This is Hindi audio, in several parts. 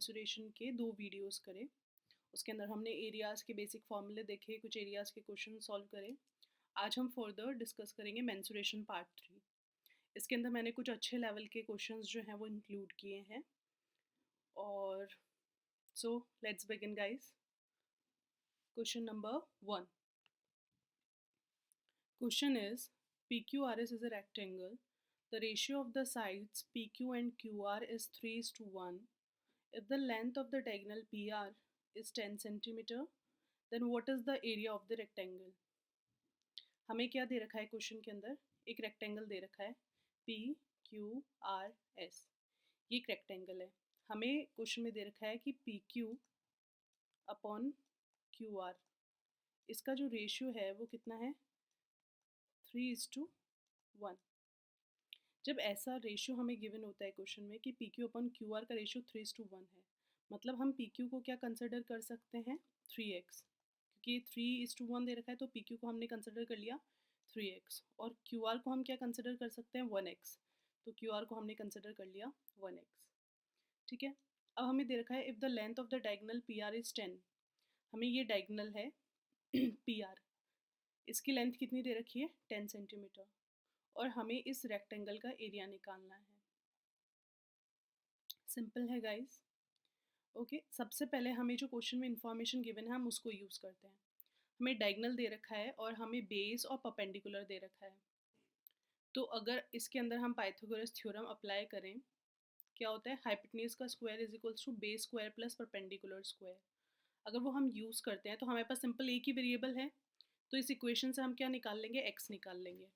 मेंसुरेशन के 2 वीडियोस करे। उसके अंदर हमने एरियाज़ के बेसिक फॉर्मूले देखे, कुछ एरियाज़ के क्वेश्चन सॉल्व करे। आज हम फर्दर डिस्कस करेंगे मेंसुरेशन पार्ट 3। इसके अंदर मैंने कुछ अच्छे लेवल के क्वेश्चंस जो हैं वो इंक्लूड किए हैं। और so let's begin guys. Question number 1. Question is, PQRS is a rectangle. The ratio of the sides PQ and QR is 3:1. If the length of the diagonal PR is 10 cm, then what is the area of the rectangle? हमें क्या दे रखा है क्वेश्चन के अंदर? एक रेक्टेंगल दे रखा है PQRS. ये एक रेक्टेंगल है. हमें क्वेश्चन में दे रखा है कि PQ अपॉन QR, इसका जो रेशियो है वो कितना है? 3:1. जब ऐसा रेशियो हमें गिवन होता है क्वेश्चन में कि PQ अपॉन QR का रेशियो 3:1 है, मतलब हम PQ को क्या कंसिडर कर सकते हैं? 3x, क्योंकि 3:1 दे रखा है तो PQ को हमने कंसिडर कर लिया 3x, और QR को हम क्या कंसिडर कर सकते हैं? 1x, तो QR को हमने कंसिडर कर लिया 1x. ठीक है. अब हमें दे रखा है if the length of the diagonal PR is 10. हमें ये डायगोनल है PR, इसकी लेंथ कितनी दे रखी है? 10 सेंटीमीटर, और हमें इस रेक्टेंगल का एरिया निकालना है. सिंपल है गाइस. ओके, सबसे पहले हमें जो क्वेश्चन में इंफॉर्मेशन गिवन है हम उसको यूज़ करते हैं. हमें डायगोनल दे रखा है और हमें बेस और परपेंडिकुलर दे रखा है. तो अगर इसके अंदर हम पाइथागोरस थ्योरम अप्लाई करें, क्या होता है? हाइपोटेन्यूज का square is equals to base square plus perpendicular square. अगर वो हम यूज़ करते हैं तो हमारे पास सिंपल एक ही वेरिएबल है, तो इस इक्वेशन से हम क्या निकाल लेंगे? एक्स निकाल लेंगे.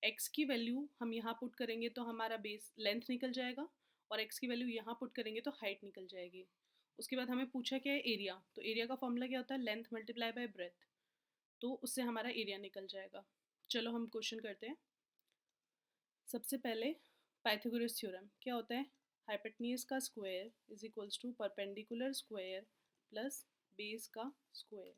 एक्स की वैल्यू हम यहाँ पुट करेंगे तो हमारा बेस लेंथ निकल जाएगा, और एक्स की वैल्यू यहाँ पुट करेंगे तो हाइट निकल जाएगी. उसके बाद हमें पूछा क्या है? एरिया. तो एरिया का फॉर्मूला क्या होता है? लेंथ मल्टीप्लाई बाय ब्रेथ, तो उससे हमारा एरिया निकल जाएगा. चलो हम क्वेश्चन करते हैं. सबसे पहले पाइथागोरस थ्योरम क्या होता है? हाइपोटेन्यूज का square is equals to perpendicular square plus base का स्क्वायर.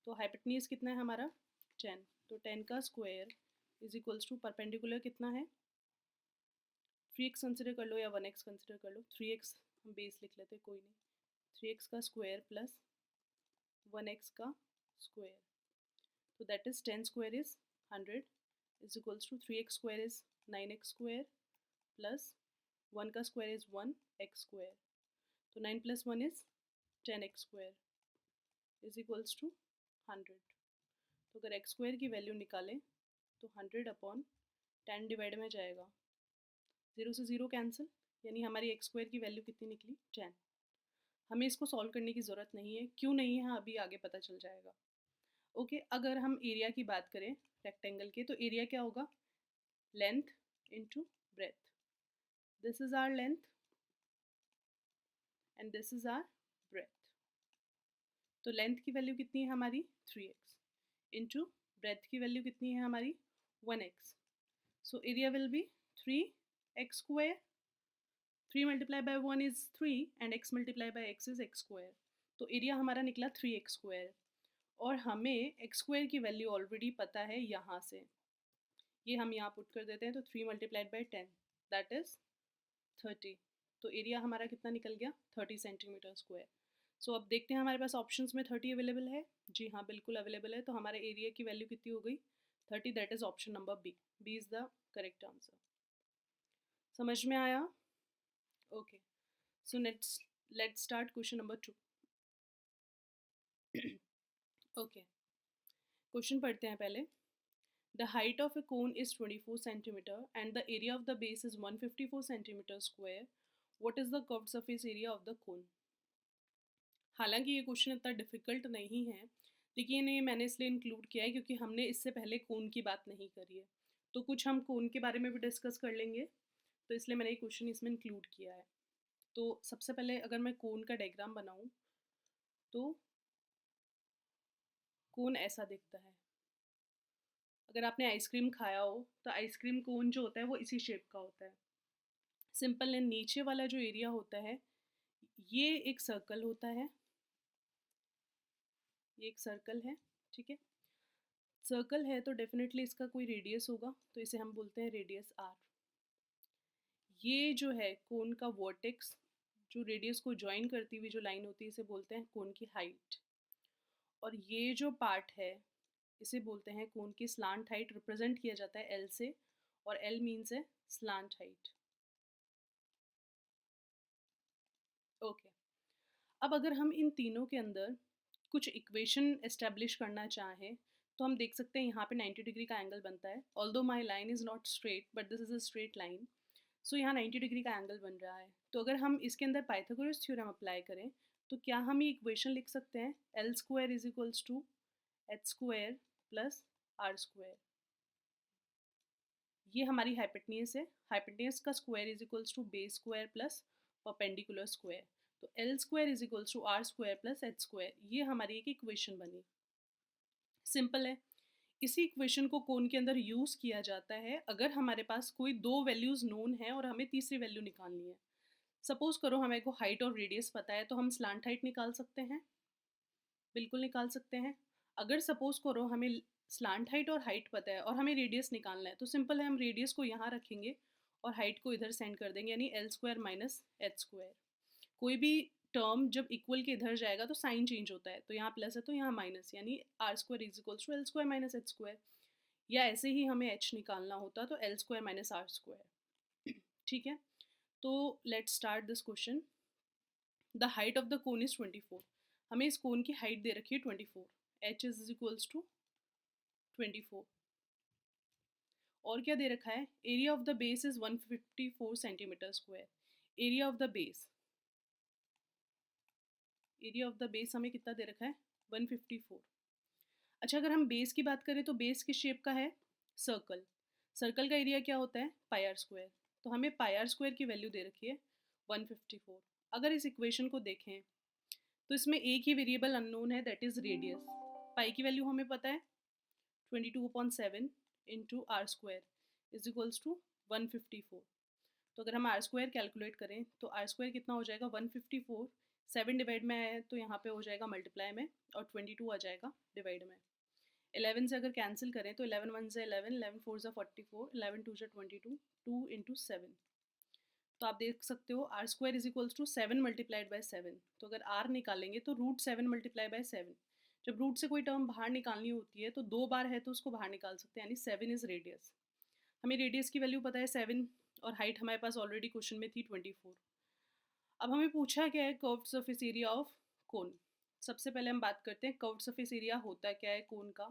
तो हाइपोटेन्यूज कितना है हमारा? 10, तो 10 का square is equals to perpendicular कितना है? 3x कंसिडर कर लो या 1x कंसिडर कर लो. 3x हम बेस लिख लेते, कोई नहीं. 3x का स्क्वायर प्लस 1x का स्क्वायर, तो that is 10 square is 100 is equals to 3x square is 9x square plus 1 का स्क्वायर इज 1x स्क्वायर, तो 9 प्लस 1 is 10x square is equals to 100. तो अगर x स्क्वायर की वैल्यू निकालें तो 100 अपॉन 10 डिवाइड में जाएगा, 0 से 0 कैंसिल, यानी हमारी x स्क्वायर की वैल्यू कितनी निकली? 10. हमें इसको सॉल्व करने की ज़रूरत नहीं है. क्यों नहीं है अभी आगे पता चल जाएगा. ओके, अगर हम एरिया की बात करें रेक्टेंगल के, तो एरिया क्या होगा? Length into breadth. This is our length and this is our breadth. तो लेंथ की वैल्यू कितनी है हमारी? 3x इनटू ब्रेथ की वैल्यू कितनी है हमारी? 1x. So area will be 3x square. 3 multiply by 1 is 3 and x multiply by x is x square. तो एरिया हमारा निकला 3x स्क्वायर, और हमें x स्क्वायर की वैल्यू ऑलरेडी पता है यहाँ से. ये हम यहाँ पुट कर देते हैं, तो 3 मल्टीप्लाइड बाय 10 दैट इज 30. तो एरिया हमारा कितना निकल गया? 30 सेंटीमीटर स्क्वायर. सो अब देखते हैं हमारे पास ऑप्शंस में 30 अवेलेबल है. जी हाँ, बिल्कुल अवेलेबल है. तो हमारे एरिया की वैल्यू कितनी हो गई? 30. That is option number B. B is the correct answer. समझ में आया? Okay, so let's start question number 2. Okay, question पढ़ते हैं पहले. The height of a cone is 24 centimeter and the area of the base is 154 centimeter square. What is the curved surface area of the cone? हालांकि ये क्वेश्चन इतना डिफिकल्ट नहीं है, लेकिन ये मैंने इसलिए इंक्लूड किया है क्योंकि हमने इससे पहले कोन की बात नहीं करी है. तो कुछ हम कोन के बारे में भी डिस्कस कर लेंगे, तो इसलिए मैंने ये क्वेश्चन इसमें इंक्लूड किया है. तो सबसे पहले अगर मैं कोन का डायग्राम बनाऊं तो कोन ऐसा दिखता है. अगर आपने आइसक्रीम खाया हो तो आइसक्रीम कोन जो होता है वो इसी शेप का होता है. सिंपल है. नीचे वाला जो एरिया होता है ये एक सर्कल होता है, ये एक सर्कल है. ठीक है, सर्कल है तो डेफिनेटली इसका कोई रेडियस होगा, तो इसे हम बोलते हैं रेडियस r. ये जो है कोन का वर्टेक्स जो रेडियस को ज्वाइन करती हुई जो लाइन होती है इसे बोलते हैं कोन की हाइट। और ये जो पार्ट है इसे बोलते हैं कोन की स्लांट हाइट, रिप्रेजेंट किया जाता है एल से, और एल मीन्स है स्लांट हाइट। ओके, अब अगर हम इन तीनों के अंदर कुछ इक्वेशन एस्टेब्लिश करना चाहें तो हम देख सकते हैं यहाँ पे 90 डिग्री का एंगल बनता है। Although my line is not straight but this is a straight line, so यहाँ 90 डिग्री का एंगल बन रहा है। तो अगर हम इसके अंदर पाइथागोरस थ्योरम अप्लाई करें तो क्या हम ये इक्वेशन लिख सकते हैं, L square is equals to H square plus R square. ये हमारी हाइपोटेन्यूज है, हाइपोटेन्यूज का square is equals to base square plus perpendicular square. तो L square is equals to R square plus H square, ये हमारी एक इक्वेशन बनी। सिंपल है। इसी इक्वेशन को कोन के अंदर यूज़ किया जाता है अगर हमारे पास कोई दो वैल्यूज़ नोन है और हमें तीसरी वैल्यू निकालनी है। सपोज करो हमें को हाइट और रेडियस पता है तो हम स्लांट हाइट निकाल सकते हैं, बिल्कुल निकाल सकते हैं। अगर सपोज करो हमें स्लांट हाइट और हाइट पता है और हमें रेडियस निकालना है तो सिंपल है, हम रेडियस को यहाँ रखेंगे और हाइट को इधर सेंड कर देंगे, यानी L square minus H square. कोई भी टर्म जब इक्वल के इधर जाएगा तो साइन चेंज होता है, तो यहाँ प्लस है तो यहाँ माइनस, यानी R square is equals to L square minus H square. या ऐसे ही हमें एच निकालना होता तो L square minus R square. ठीक है, तो let's start this question. The height of the cone is 24। हमें इस कोन की हाइट दे रखी है 24, एच इज इक्वल्स टू 24। और क्या दे रखा है, area of the base is 154 centimetre square. Area of the base, area of the base हमें कितना दे रखा है, 154। अच्छा, अगर हम बेस की बात करें तो बेस किस शेप का है, सर्कल। सर्कल का एरिया क्या होता है, पाई आर स्क्वायर। तो हमें पाई आर स्क्वायर की वैल्यू दे रखी है 154। अगर इस इक्वेशन को देखें तो इसमें एक ही वेरिएबल अननोन है, दैट इज रेडियस। पाई की वैल्यू हमें पता है 22/7 into R square is equals to 154। तो अगर हम आर स्क्वायर कैलकुलेट करें तो आर स्क्वायर कितना हो जाएगा, 154। 7 डिवाइड में है तो यहाँ पे हो जाएगा मल्टीप्लाई में, और 22 आ जाएगा डिवाइड में। 11 से अगर कैंसिल करें तो 11 1 से 11, 11 4 से 44, 11 2 से 22, 2 इंटू 7। तो आप देख सकते हो R square is equals to 7 multiplied by 7। तो अगर आर निकालेंगे तो रूट 7 मल्टीप्लाई बाई 7। जब रूट से कोई टर्म बाहर निकालनी होती है तो दो बार है तो उसको बाहर निकाल सकते हैं, यानी 7 इज रेडियस। हमें रेडियस की वैल्यू पता है 7, और हाइट हमारे पास ऑलरेडी क्वेश्चन में थी 24। अब हमें पूछा क्या है, curved surface area of cone. सबसे पहले हम बात करते हैं कर्व्ड सरफेस एरिया होता क्या है कोन का।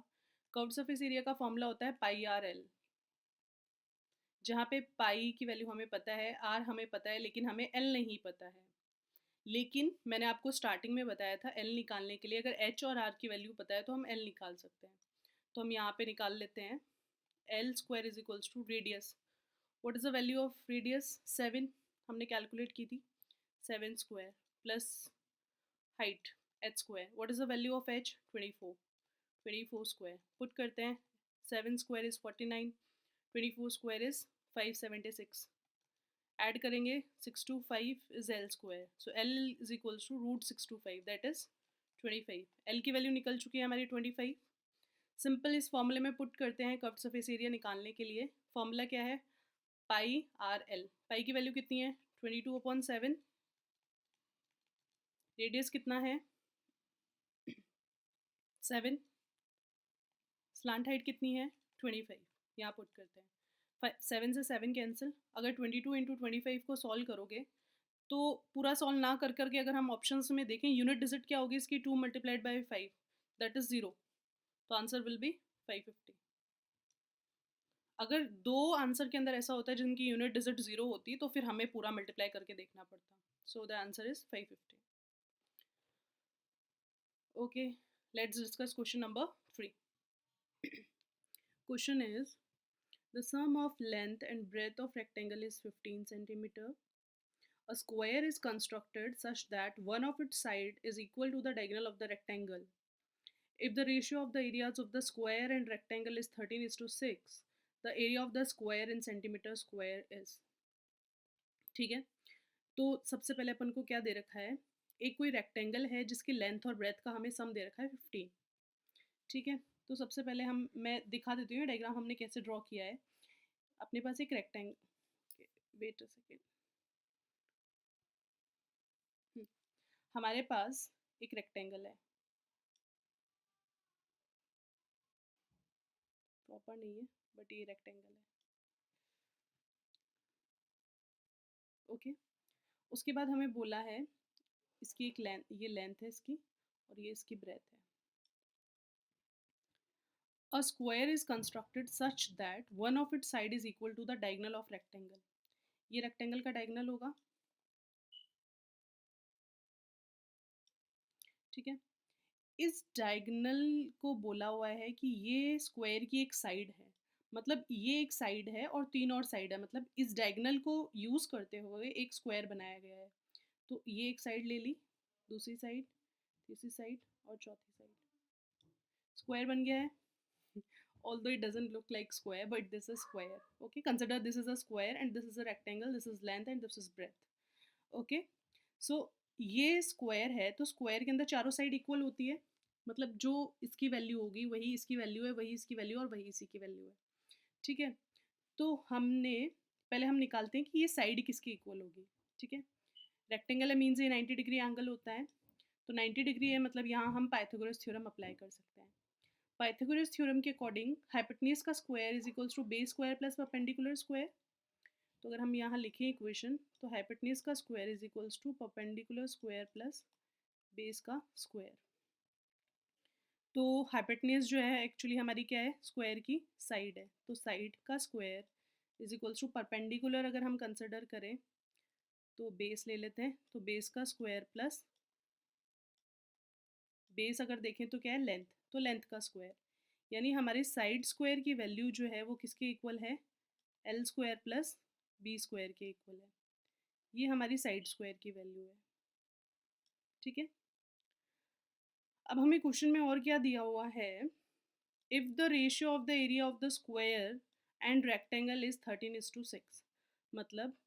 कर्व्ड सरफेस एरिया का फॉर्मूला होता है पाई आर एल, जहाँ पे पाई की वैल्यू हमें पता है, आर हमें पता है, लेकिन हमें एल नहीं पता है। लेकिन मैंने आपको स्टार्टिंग में बताया था एल निकालने के लिए अगर एच और आर की वैल्यू पता है तो हम एल निकाल सकते हैं। तो हम यहाँ पे निकाल लेते हैं, L square is equals to radius. What is the value of radius, 7 हमने कैलकुलेट की थी, 7 square plus height H square. What is the value of H, 24, 24 square. Put करते हैं, 7 square is 49, 24 square is 576। Add करेंगे 6 to 5 is L square, so L is equals to root 6 to 5, that is 25। L की वैल्यू निकल चुकी है हमारी 25। सिंपल इस फॉर्मूले में पुट करते हैं कर्व्ड सरफेस एरिया निकालने के लिए। फॉर्मूला क्या है, पाई आर एल। पाई की वैल्यू कितनी है, 22/7। रेडियस कितना है, 7। स्लांट हाइट कितनी है, 25। यहाँ पुट करते हैं, 7 से 7 कैंसिल। अगर 22 इंटू 25 को सॉल्व करोगे तो पूरा सॉल्व ना कर करके अगर हम ऑप्शंस में देखें यूनिट डिजिट क्या होगी इसकी, 2 मल्टीप्लाइड बाई 5, दैट इज 0। तो आंसर विल बी 550। अगर दो आंसर के अंदर ऐसा होता है जिनकी यूनिट डिजिट 0 होती तो फिर हमें पूरा मल्टीप्लाई करके देखना पड़ता। So the answer is 550। Okay, let's discuss question number 3। Question is the sum of length and breadth of rectangle is 15 centimetre. A square is constructed such that one of its side is equal to the diagonal of the rectangle. If the ratio of the areas of the square and rectangle is 13:6, the area of the square in centimeter square is. ठीक है, तो सबसे पहले अपन को क्या दे रखा है, एक कोई रेक्टेंगल है जिसकी लेंथ और ब्रेथ का हमें सम दे रखा है 15। ठीक है, तो सबसे पहले मैं दिखा देती हूँ डायग्राम हमने कैसे ड्रॉ किया है। अपने पास एक रेक्टेंगल, वेट अ सेकेंड, हमारे पास एक रेक्टेंगल है, प्रॉपर नहीं है बट ये रेक्टेंगल है, ओके। उसके बाद हमें बोला है इसकी एक लेंथ, ये लेंथ है इसकी और ये इसकी ब्रेथ है। A square is constructed such that one of its side is equal to the diagonal of rectangle. ये रेक्टेंगल का डायगोनल होगा, ठीक है। इस डायगोनल को बोला हुआ है कि ये स्क्वायर की एक साइड है, मतलब ये एक साइड है और तीन और साइड है, मतलब इस डायगोनल को यूज करते हुए एक स्क्वायर बनाया गया है। तो ये एक साइड ले ली, दूसरी साइड, तीसरी साइड और चौथी साइड, स्क्वायर बन गया है। Although it doesn't look like square, but this is square. Okay, consider this is a square and this is a rectangle, this is length and this is breadth. Okay, so ये स्क्वायर है तो स्क्वायर के अंदर चारों साइड इक्वल होती है, मतलब जो इसकी वैल्यू होगी वही इसकी वैल्यू है, वही इसकी वैल्यू और वही इसी की वैल्यू है, ठीक है। तो हमने पहले हम निकालते हैं कि ये साइड किसकी इक्वल होगी, ठीक है। रेक्टेंगल है मीन्स ये 90 डिग्री एंगल होता है, तो 90 डिग्री है मतलब यहाँ हम पाइथागोरस थ्योरम अप्लाई कर सकते हैं। पाइथागोरस थ्योरम के अकॉर्डिंग हाइपोटेन्यूज का square is equals to base square plus perpendicular square. तो अगर हम यहाँ लिखें इक्वेशन तो हाइपोटेन्यूज का square is equals to perpendicular square plus base का स्क्वायर। तो हाइपोटेन्यूज जो है एक्चुअली हमारी क्या है, स्क्वायर की साइड है, तो साइड का square is equals to perpendicular अगर हम कंसिडर करें तो बेस ले लेते हैं, तो बेस का स्क्वायर प्लस बेस अगर देखें तो क्या है लेंथ, तो लेंथ का स्क्वायर, यानी हमारे साइड स्क्वायर की वैल्यू जो है वो किसके इक्वल है, L square plus B square के इक्वल है। ये हमारी साइड स्क्वायर की वैल्यू है, ठीक है। अब हमें क्वेश्चन में और क्या दिया हुआ है, if the ratio of the area of the square and rectangle is 13:6, मतलब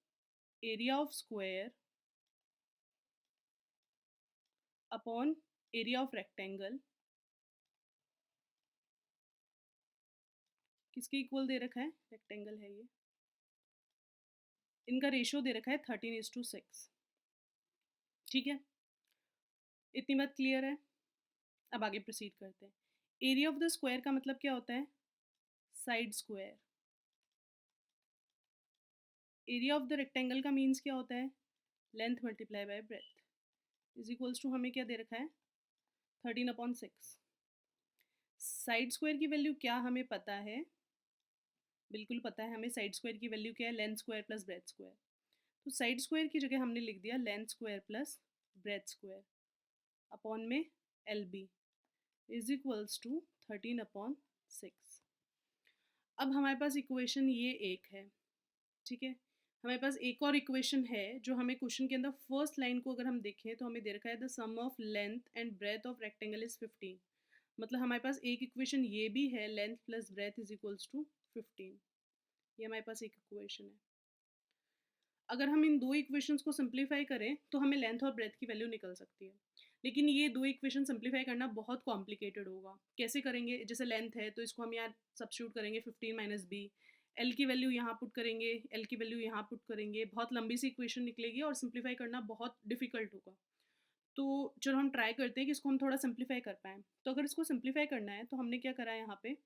area of square upon area of rectangle किसके इक्वल दे रखा है, रेक्टेंगल है ये, इनका रेशियो दे रखा है 13:6, ठीक है। इतनी बात क्लियर है। अब आगे प्रोसीड करते हैं। एरिया ऑफ द स्क्वायर का मतलब क्या होता है, side square. Area of the rectangle का मीन्स क्या होता है, length multiply by breadth, is equals to हमें क्या दे रखा है 13/6। साइड स्क्वायर की वैल्यू क्या हमें पता है, बिल्कुल पता है हमें, साइड स्क्वायर की वैल्यू क्या है, length square plus breadth square. तो साइड स्क्वायर की जगह हमने लिख दिया length square plus breadth square upon में L B is equals to 13/6। अब हमारे पास इक्वेशन ये एक है, ठीक है। हमारे पास एक और इक्वेशन है जो हमें क्वेश्चन के अंदर फर्स्ट लाइन को अगर हम देखें तो हमें दे रखा है the sum of length and breadth of rectangle is 15, मतलब हमारे पास एक इक्वेशन ये भी है, length plus breadth is equals to 15, ये हमारे पास एक इक्वेशन है। अगर हम इन दो इक्वेशंस को सिंप्लीफाई करें तो हमें लेंथ और ब्रेथ की वैल्यू निकल सकती है, लेकिन ये दो इक्वेशन सिंप्लीफाई करना बहुत कॉम्प्लिकेटेड होगा। कैसे करेंगे, जैसे लेंथ है तो इसको हम यहाँ सब्स्टिट्यूट करेंगे 15 माइनस बी, एल की वैल्यू यहाँ पुट करेंगे, एल की वैल्यू यहाँ पुट करेंगे, बहुत लंबी सी इक्वेशन निकलेगी और सिंप्लीफाई करना बहुत डिफिकल्ट होगा। तो चलो हम ट्राई करते हैं कि इसको हम थोड़ा सिंप्लीफाई कर पाएँ। तो अगर इसको सिंप्लीफाई करना है तो हमने क्या करा है, यहाँ पे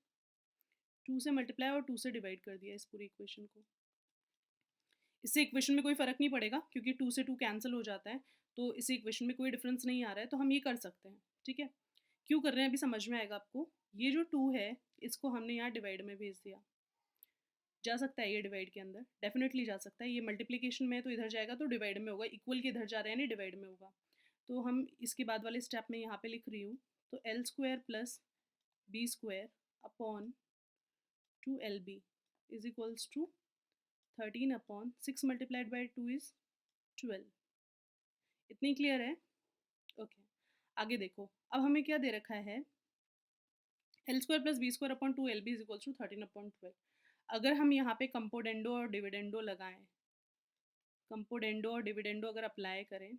2 से मल्टीप्लाई और 2 से डिवाइड कर दिया इस पूरी इक्वेशन को। इससे इक्वेशन में कोई फ़र्क नहीं पड़ेगा क्योंकि 2 से 2 कैंसिल हो जाता है, तो इस इक्वेशन में कोई डिफरेंस नहीं आ रहा है, तो हम ये कर सकते हैं, ठीक है। क्यों कर रहे हैं अभी समझ में आएगा आपको। ये जो 2 है इसको हमने यहाँ डिवाइड में भेज दिया, जा सकता है ये डिवाइड के अंदर, डेफिनेटली जा सकता है। ये मल्टीप्लिकेशन में है तो इधर जाएगा तो डिवाइड में होगा, इक्वल के इधर जा रहे हैं यानी डिवाइड में होगा। तो हम इसके बाद वाले स्टेप में यहाँ पे लिख रही हूँ, तो L square plus B square upon 2LB is equals to 13/6 multiplied by 2 is 12। इतनी क्लियर है, ओके। आगे देखो, अब हमें क्या दे रखा है, L square plus B square upon 2LB is equals to 13/12। अगर हम यहाँ पे कंपोडेंडो और डिविडेंडो लगाएं, कंपोडेंडो और डिविडेंडो अगर अप्लाई करें,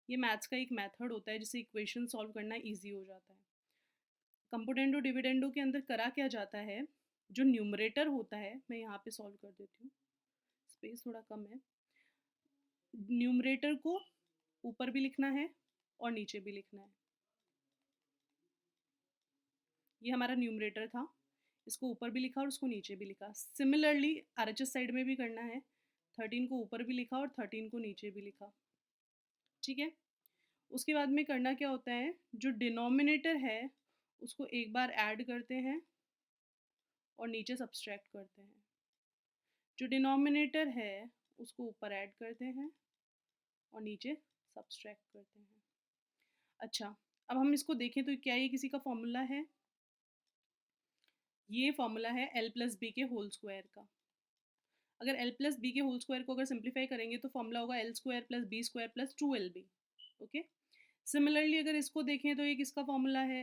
ये मैथ्स का एक मेथड होता है जिससे इक्वेशन सॉल्व करना इजी हो जाता है। कंपोडेंडो डिविडेंडो के अंदर करा क्या जाता है, जो न्यूमरेटर होता है, मैं यहाँ पे सॉल्व कर देती हूँ, स्पेस थोड़ा कम है। न्यूमरेटर को ऊपर भी लिखना है और नीचे भी लिखना है। ये हमारा न्यूमरेटर था, इसको ऊपर भी लिखा और उसको नीचे भी लिखा। सिमिलरली आरएचएस साइड में भी करना है, 13 को ऊपर भी लिखा और 13 को नीचे भी लिखा। ठीक है, उसके बाद में करना क्या होता है, जो डिनोमिनेटर है उसको एक बार ऐड करते हैं और नीचे सब्सट्रैक्ट करते हैं। जो डिनोमिनेटर है उसको ऊपर ऐड करते हैं और नीचे सब्सट्रैक्ट करते हैं। अच्छा, अब हम इसको देखें तो क्या ये किसी का फॉर्मूला है? ये फॉर्मूला है l प्लस बी के होल स्क्वायर का। अगर l प्लस बी के होल स्क्वायर को अगर सिंप्लीफाई करेंगे तो फॉर्मूला होगा l square plus B square plus 2lb। Okay, similarly अगर इसको देखें तो ये किसका फॉर्मूला है?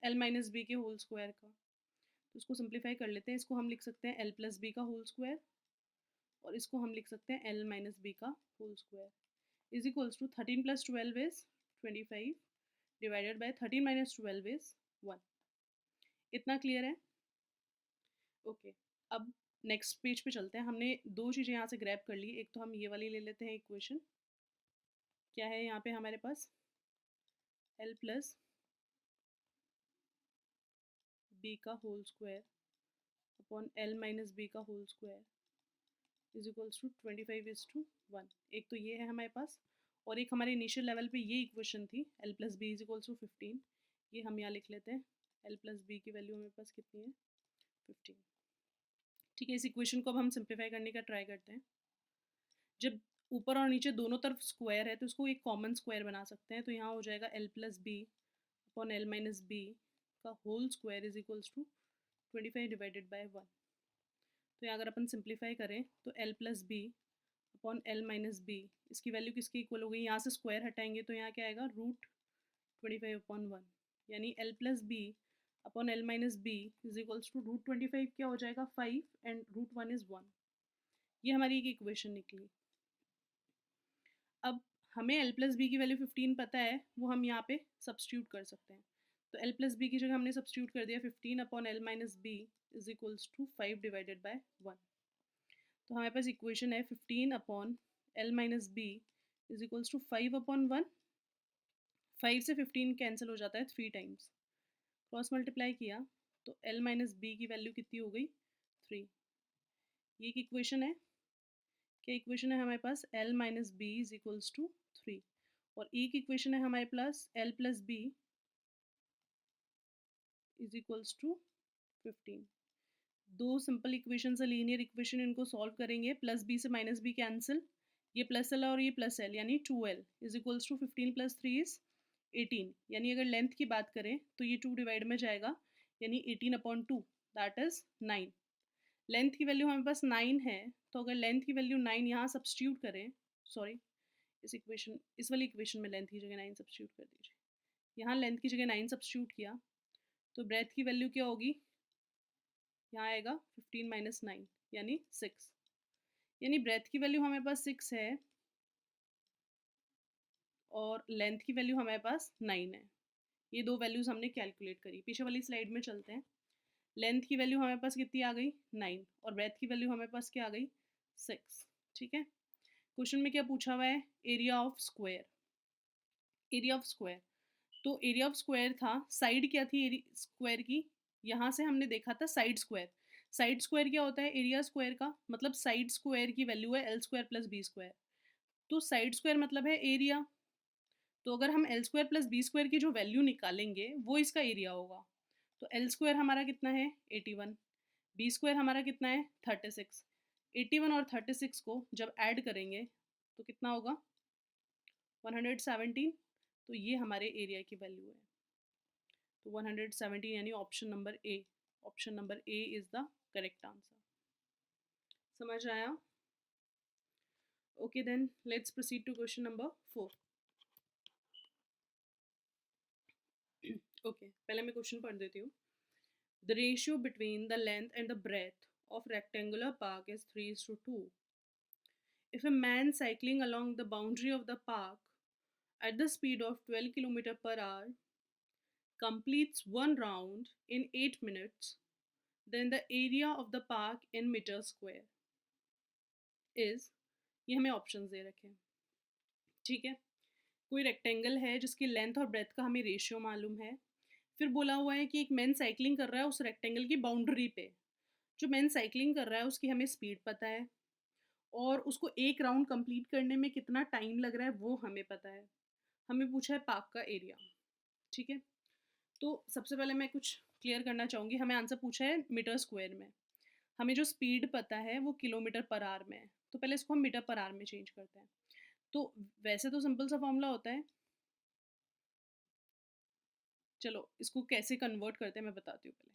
l माइनस बी के होल स्क्वायर का। तो इसको सिंप्लीफाई कर लेते हैं, इसको हम लिख सकते हैं l प्लस बी का होल स्क्वायर और इसको हम लिख सकते हैं l माइनस बी का whole square is equals to 13 plus 12 is 25 divided by 13 minus 12 is 1। इतना क्लियर है? ओके, अब नेक्स्ट पेज पे चलते हैं। हमने दो चीज़ें यहाँ से ग्रैब कर ली, एक तो हम ये वाली ले लेते हैं इक्वेशन। क्या है यहाँ पे हमारे पास? l प्लस बी का whole square upon l minus B का whole square is equals to 25:1। एक तो ये है हमारे पास, और एक हमारे इनिशियल लेवल पे ये इक्वेशन थी l plus B is equals to 15। ये हम यहाँ लिख लेते हैं, l प्लस बी की वैल्यू हमारे पास कितनी है? 15। ठीक है, इस इक्वेशन को अब हम सिंप्लीफाई करने का ट्राई करते हैं। जब ऊपर और नीचे दोनों तरफ स्क्वायर है तो इसको एक कॉमन स्क्वायर बना सकते हैं। तो यहाँ हो जाएगा l plus B upon l minus B का whole square is equals to 25 divided by 1। तो यहाँ अगर अपन सिंप्लीफाई करें तो l plus B upon l minus B, इसकी वैल्यू किसकी इक्वल हो गई? यहाँ से स्क्वायर हटाएंगे तो यहाँ क्या आएगा? रूट 25 अपॉन 1, यानी l plus B upon l minus B is equals to root 25 क्या हो जाएगा? 5 एंड रूट 1 इज़ 1। ये हमारी एक इक्वेशन निकली। अब हमें l प्लस बी की वैल्यू 15 पता है, वो हम यहाँ पे सब्सटीट्यूट कर सकते हैं। तो l प्लस बी की जगह हमने सब्सटीट्यूट कर दिया 15 upon l minus B is equals to 5 divided by 1। तो हमारे पास इक्वेशन है 15 upon l minus B is equals to 5 upon 1। 5 से 15 कैंसिल हो जाता है 3 टाइम्स, क्रॉस मल्टीप्लाई किया तो l माइनस बी की वैल्यू कितनी हो गई? 3। ये एक इक्वेशन है। क्या इक्वेशन है हमारे पास? l minus B is equals to 3। और एक इक्वेशन है हमारे पास l plus B is equals to 15। दो सिंपल इक्वेशन है, लीनियर इक्वेशन, इनको सॉल्व करेंगे। प्लस बी से माइनस बी कैंसिल, ये प्लस एल और ये प्लस एल, यानी 2l is equals to 15 plus 3 is 18। यानी अगर लेंथ की बात करें तो ये 2 डिवाइड में जाएगा, यानी 18 अपॉन 2 दैट इज 9। लेंथ की वैल्यू हमारे पास 9 है, तो अगर लेंथ की वैल्यू 9 यहाँ सब्सटीट्यूट करें, सॉरी इस वाली इक्वेशन में लेंथ की जगह 9 सब्सटीट्यूट कर दीजिए। यहाँ लेंथ की जगह 9 सब्सटीट्यूट किया तो ब्रेथ की वैल्यू क्या होगी? यहाँ आएगा 15 माइनस 9 यानी 6। यानी ब्रेथ की वैल्यू हमारे पास 6 है और लेंथ की वैल्यू हमारे पास 9 है। ये दो वैल्यूज़ हमने कैलकुलेट करी। पीछे वाली स्लाइड में चलते हैं। लेंथ की वैल्यू हमारे पास कितनी आ गई? 9, और ब्रेथ की वैल्यू हमारे पास क्या आ गई? 6। ठीक है, क्वेश्चन में क्या पूछा हुआ है? Area of square. Area of square, तो एरिया ऑफ स्क्वायर था, साइड क्या थी स्क्वायर की? यहाँ से हमने देखा था साइड स्क्वायर। साइड स्क्वायर क्या होता है? एरिया स्क्वायर का मतलब साइड स्क्वायर की वैल्यू है L square plus B square. तो साइड स्क्वायर मतलब है एरिया, तो अगर हम L square plus B square की जो वैल्यू निकालेंगे वो इसका एरिया होगा। तो एल स्क्वायर हमारा कितना है? 81। बी स्क्वायर हमारा कितना है? 36। 81 और 36 को जब ऐड करेंगे तो कितना होगा? 117। तो ये हमारे एरिया की वैल्यू है। तो 117 यानी option number A. Option number A is the correct answer. समझ आया? Okay then let's proceed to question number 4। Okay, पहले मैं क्वेश्चन पढ़ देती हूँ। The ratio between the length and the breadth of rectangular park is 3:2. If a man cycling along the boundary of the park at the speed of 12 km per hour completes one round in 8 minutes, then the area of the park in meters square is, ये हमें ऑप्शंस दे रखे हैं। ठीक है, कोई रेक्टेंगल है जिसकी लेंथ और ब्रेथ का हमें रेशियो मालूम है। फिर बोला हुआ है कि एक मैन साइकिलिंग कर रहा है उस रेक्टेंगल की बाउंड्री पे। जो मैन साइकिलिंग कर रहा है उसकी हमें स्पीड पता है और उसको एक राउंड कंप्लीट करने में कितना टाइम लग रहा है वो हमें पता है। हमें पूछा है पार्क का एरिया। ठीक है, तो सबसे पहले मैं कुछ क्लियर करना चाहूँगी। हमें आंसर पूछा है मीटर स्क्वायर में। हमें जो स्पीड पता है वो किलोमीटर पर आवर में है, तो पहले इसको हम मीटर पर आवर में चेंज करते हैं। तो वैसे तो सिंपल सा फॉर्मूला होता है, चलो इसको कैसे कन्वर्ट करते हैं मैं बताती हूँ पहले।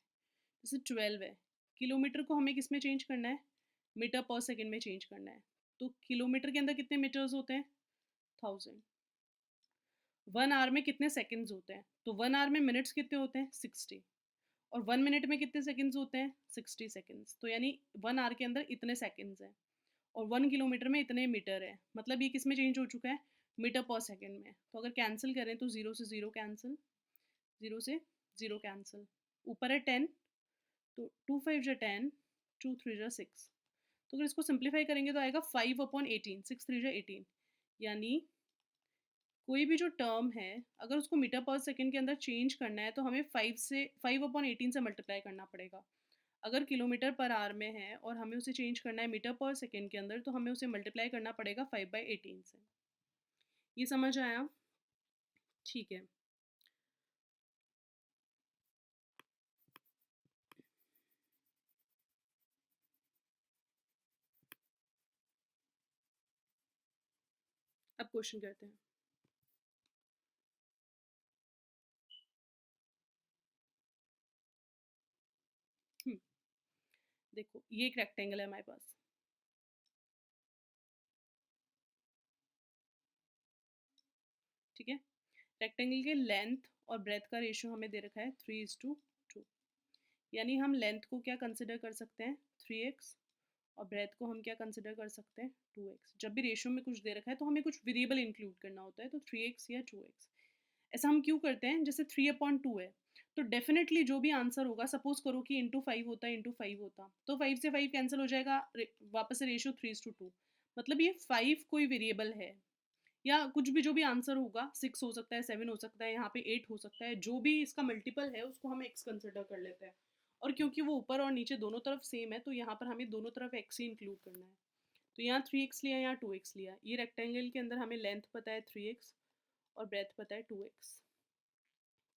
जैसे 12 है, किलोमीटर को हमें किस में चेंज करना है, मीटर पर सेकेंड में चेंज करना है। तो किलोमीटर के अंदर कितने मीटर्स होते हैं, 1000। 1 आवर में कितने सेकेंड्स होते हैं, तो 1 आवर में मिनट्स कितने होते हैं, 60। और 1 मिनट में कितने सेकेंड्स होते हैं, 60 सेकेंड्स। तो यानी 1 आवर के अंदर इतने सेकेंड्स हैं और 1 किलोमीटर में इतने मीटर है। मतलब ये किस में चेंज हो चुका है, मीटर पर सेकेंड में। तो अगर कैंसिल करें तो 0 से 0 कैंसिल, 0 से 0 कैंसिल, ऊपर है 10, तो 2 5 जा 10, 2 3 जा 6। तो अगर इसको सिंप्लीफाई करेंगे तो आएगा 5/18, 6 3 जा 18। यानी कोई भी जो टर्म है अगर उसको मीटर पर सेकेंड के अंदर चेंज करना है तो हमें 5/18 से मल्टीप्लाई करना पड़ेगा। अगर किलोमीटर पर आवर में है और हमें उसे चेंज करना है मीटर पर सेकेंड के अंदर, तो हमें उसे मल्टीप्लाई करना पड़ेगा 5/18 से। ये समझ आया? ठीक है। अब क्वेश्चन करते हैं। देखो ये एक रेक्टेंगल है हमारे पास। ठीक है, रेक्टेंगल के लेंथ और ब्रेथ का रेशियो हमें दे रखा है 3:2। यानी हम लेंथ को क्या कंसिडर कर सकते हैं, 3x, और ब्रेथ को हम क्या कंसिडर कर सकते हैं, 2x। जब भी रेशियो में कुछ दे रखा है तो हमें कुछ वेरिएबल इंक्लूड करना होता है, तो 3x या 2x। ऐसा हम क्यों करते हैं, जैसे 3/2 है तो डेफिनेटली जो भी आंसर होगा, सपोज करो कि इंटू 5 होता है, इंटू 5 होता तो 5 से 5 कैंसिल हो जाएगा, वापस से रेशियो 3:2। मतलब ये 5 कोई वेरिएबल है, या कुछ भी जो भी आंसर होगा, 6 हो सकता है, 7 हो सकता है, यहाँ पे 8 हो सकता है, जो भी इसका मल्टीपल है उसको हम x कंसिडर कर लेते हैं। और क्योंकि वो ऊपर और नीचे दोनों तरफ सेम है तो यहाँ पर हमें दोनों तरफ x ही इंक्लूड करना है। तो यहाँ 3x लिया, यहाँ 2x लिया। ये रेक्टेंगल के अंदर हमें लेंथ पता है 3x और ब्रेथ पता है 2x।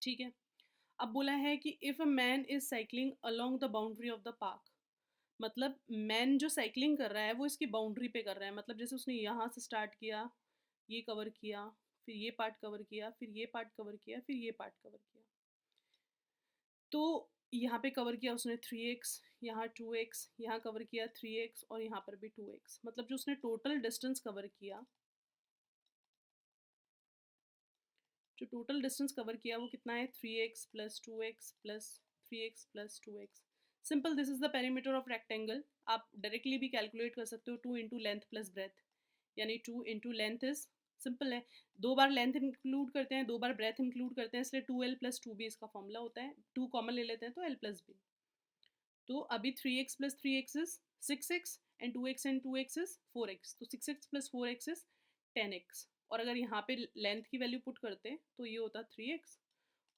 ठीक है, अब बोला है कि if a man is cycling along the boundary of the park. मतलब मैन जो साइकिलिंग कर रहा है वो इसकी बाउंड्री पे कर रहा है। मतलब जैसे उसने यहाँ से स्टार्ट किया, ये कवर किया, फिर ये पार्ट कवर किया, फिर ये पार्ट कवर किया, फिर ये पार्ट कवर किया। तो यहाँ पे कवर किया उसने 3x, यहाँ 2x, यहाँ कवर किया 3x और यहाँ पर भी 2x। मतलब जो उसने टोटल डिस्टेंस कवर किया, जो टोटल डिस्टेंस कवर किया वो कितना है, 3x plus 2x plus 3x plus 2x। Simple, this is the perimeter of rectangle. आप डायरेक्टली भी कैलकुलेट कर सकते हो, 2 इंटू लेंथ प्लस ब्रेथ, यानी 2 इंटू लेंथ इज, सिंपल है, 2 बार लेंथ इंक्लूड करते हैं, 2 बार ब्रेथ इंक्लूड करते हैं, इसलिए 2l प्लस 2b इसका फॉर्मूला होता है। 2 कॉमन ले लेते हैं तो l प्लस b। तो अभी 3x plus 3x is 6x and 2x is 4x। तो 6x plus 4x is 10x। और अगर यहाँ पे लेंथ की वैल्यू पुट करते तो ये होता 3x,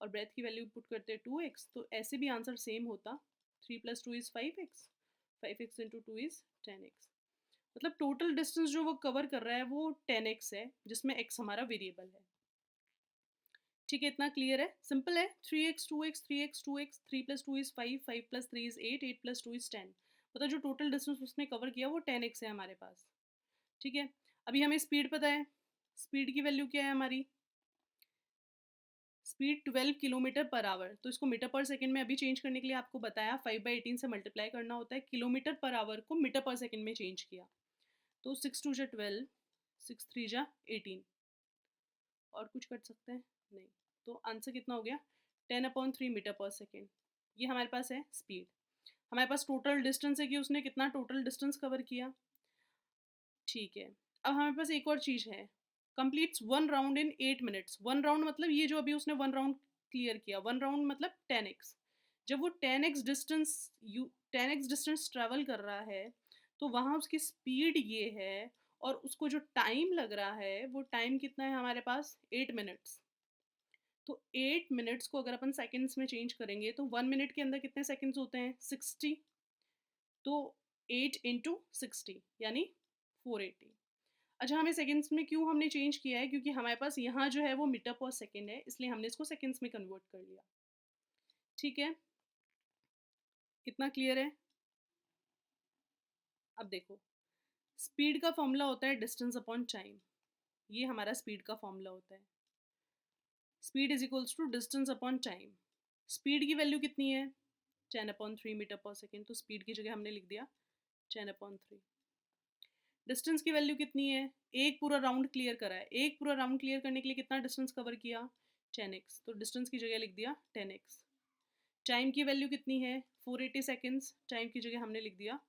और ब्रेथ की वैल्यू पुट करते 2x, तो ऐसे भी आंसर सेम होता। 3 plus 2 is 5x, 5x into 2 is 10x। मतलब टोटल डिस्टेंस जो वो कवर कर रहा है वो 10x है, जिसमें x हमारा वेरिएबल है। ठीक है, इतना क्लियर है, सिंपल है। 3x 2x 3x 2x, 3 plus 2 is 5, 5 plus 3 is 8, 8 plus 2 is 10। मतलब जो टोटल डिस्टेंस उसने कवर किया वो 10x है हमारे पास। ठीक है, अभी हमें स्पीड पता है। स्पीड की वैल्यू क्या है हमारी, स्पीड 12 किलोमीटर पर आवर। तो इसको मीटर पर सेकंड में अभी चेंज करने के लिए आपको बताया 5/18 से मल्टीप्लाई करना होता है। किलोमीटर पर आवर को मीटर पर सेकंड में चेंज किया, तो 6 2 जा 12, 6 3 जा 18। और कुछ कर सकते हैं नहीं, तो आंसर कितना हो गया, 10/3 मीटर पर सेकेंड। ये हमारे पास है स्पीड। हमारे पास टोटल डिस्टेंस है कि उसने कितना टोटल डिस्टेंस कवर किया। ठीक है, अब हमारे पास एक और चीज़ है, completes 1 round in 8 minutes. 1 round मतलब ये जो अभी उसने 1 राउंड क्लियर किया, 1 राउंड मतलब 10x। जब वो 10x डिस्टेंस ट्रेवल कर रहा है तो वहाँ उसकी स्पीड ये है और उसको जो टाइम लग रहा है वो टाइम कितना है हमारे पास 8 मिनट्स। तो 8 मिनट्स को अगर अपन सेकंड्स में चेंज करेंगे तो 1 मिनट के अंदर कितने सेकंड्स होते हैं 60। तो 8 इंटू 60 यानी 480। अच्छा, हमें सेकंड्स में क्यों हमने चेंज किया है, क्योंकि हमारे पास यहाँ जो है वो मीटर पर सेकंड है, इसलिए हमने इसको सेकंड्स में कन्वर्ट कर लिया। ठीक है, कितना क्लियर है? अब देखो, स्पीड का फॉर्मूला होता है डिस्टेंस अपॉन टाइम। ये हमारा स्पीड का फॉर्मूला होता है। Speed is equals to distance upon time. Speed की वैल्यू कितनी है 10/3 मीटर पर सेकेंड, तो स्पीड की जगह हमने लिख दिया 10/3। डिस्टेंस की वैल्यू कितनी है, एक पूरा राउंड क्लियर करा है, एक पूरा राउंड क्लियर करने के लिए कितना डिस्टेंस कवर किया 10x, तो डिस्टेंस की जगह लिख दिया 10x। टाइम की वैल्यू कितनी है 480 सेकेंड्स, टाइम की जगह हमने लिख दिया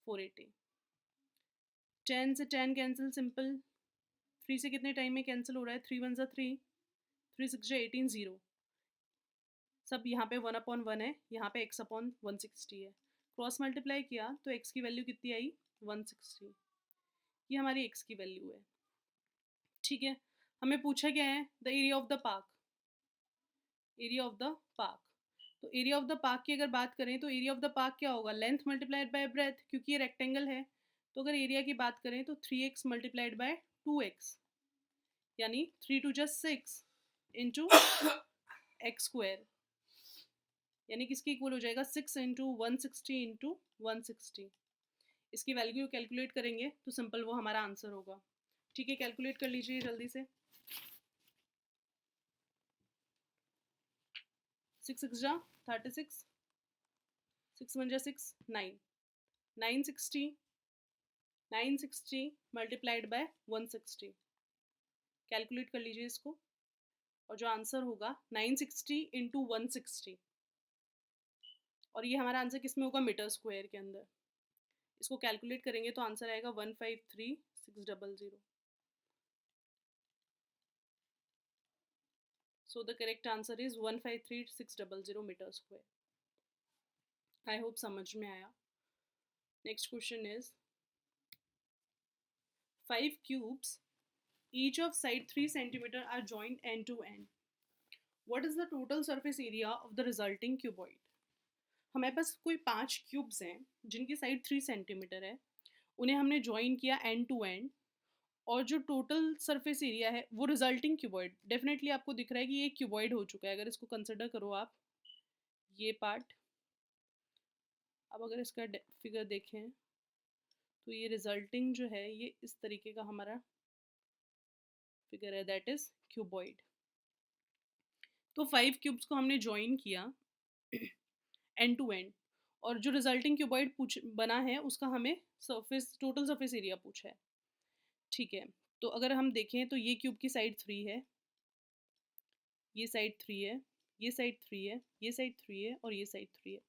480। 10 से 10 कैंसिल सिंपल, 3 से कितने टाइम में कैंसिल हो रहा है, 3 1 3, 3 6 18 0, सब यहाँ पे 1/1 है, यहाँ पे x/160 है। क्रॉस मल्टीप्लाई किया तो x की वैल्यू कितनी आई 160। ये हमारी x की वैल्यू है। ठीक है, हमें पूछा क्या है the area of the park. Area of the park, तो एरिया ऑफ द पार्क की अगर बात करें तो एरिया ऑफ द पार्क क्या होगा, लेंथ मल्टीप्लाइड बाय ब्रेथ, क्योंकि ये रेक्टेंगल है। तो अगर एरिया की बात करें तो 3x मल्टीप्लाइड बाय 2x, यानी 3 2 6 इंटू एक्स स्क्वायर, यानी किसके इक्वल हो जाएगा 6 इंटू 160 इंटू 160। इसकी वैल्यू कैलकुलेट करेंगे तो सिंपल वो हमारा आंसर होगा। ठीक है, कैलकुलेट कर लीजिए जल्दी से। 6 6 जा 36, 6 1 जा 6 9, 960, 960 मल्टीप्लाइड बाय 160। कैलकुलेट कर लीजिए इसको, और जो आंसर होगा 960 इंटू 160, और ये हमारा आंसर किस में होगा मीटर स्क्वायर के अंदर। इसको कैलकुलेट करेंगे तो आंसर आएगा 153600। So the correct answer is 153600 metre square. I hope समझ में आया। Next question is 5 cubes each of side 3 centimeter are joined end to end. What is the total surface area of the resulting cuboid? हमारे पास कोई 5 क्यूब्स हैं जिनकी साइड 3 सेंटीमीटर है, उन्हें हमने ज्वाइन किया एंड टू एंड, और जो टोटल सरफेस एरिया है वो रिजल्टिंग क्यूबॉइड, डेफिनेटली आपको दिख रहा है कि ये क्यूबॉइड हो चुका है। अगर इसको कंसिडर करो आप, ये पार्ट, अब अगर इसका फिगर देखें तो ये रिजल्टिंग जो है ये इस तरीके का हमारा फिगर है, दैट इज क्यूबॉइड। तो 5 क्यूब्स को हमने ज्वाइन किया एंड टू एंड, और जो रिजल्टिंग क्यूबॉइड बना है उसका हमें सरफेस टोटल सरफेस एरिया पूछा है। ठीक है, तो अगर हम देखें तो ये क्यूब की साइड 3 है, ये साइड 3 है, ये साइड 3 है, ये साइड 3 है और ये साइड 3 है।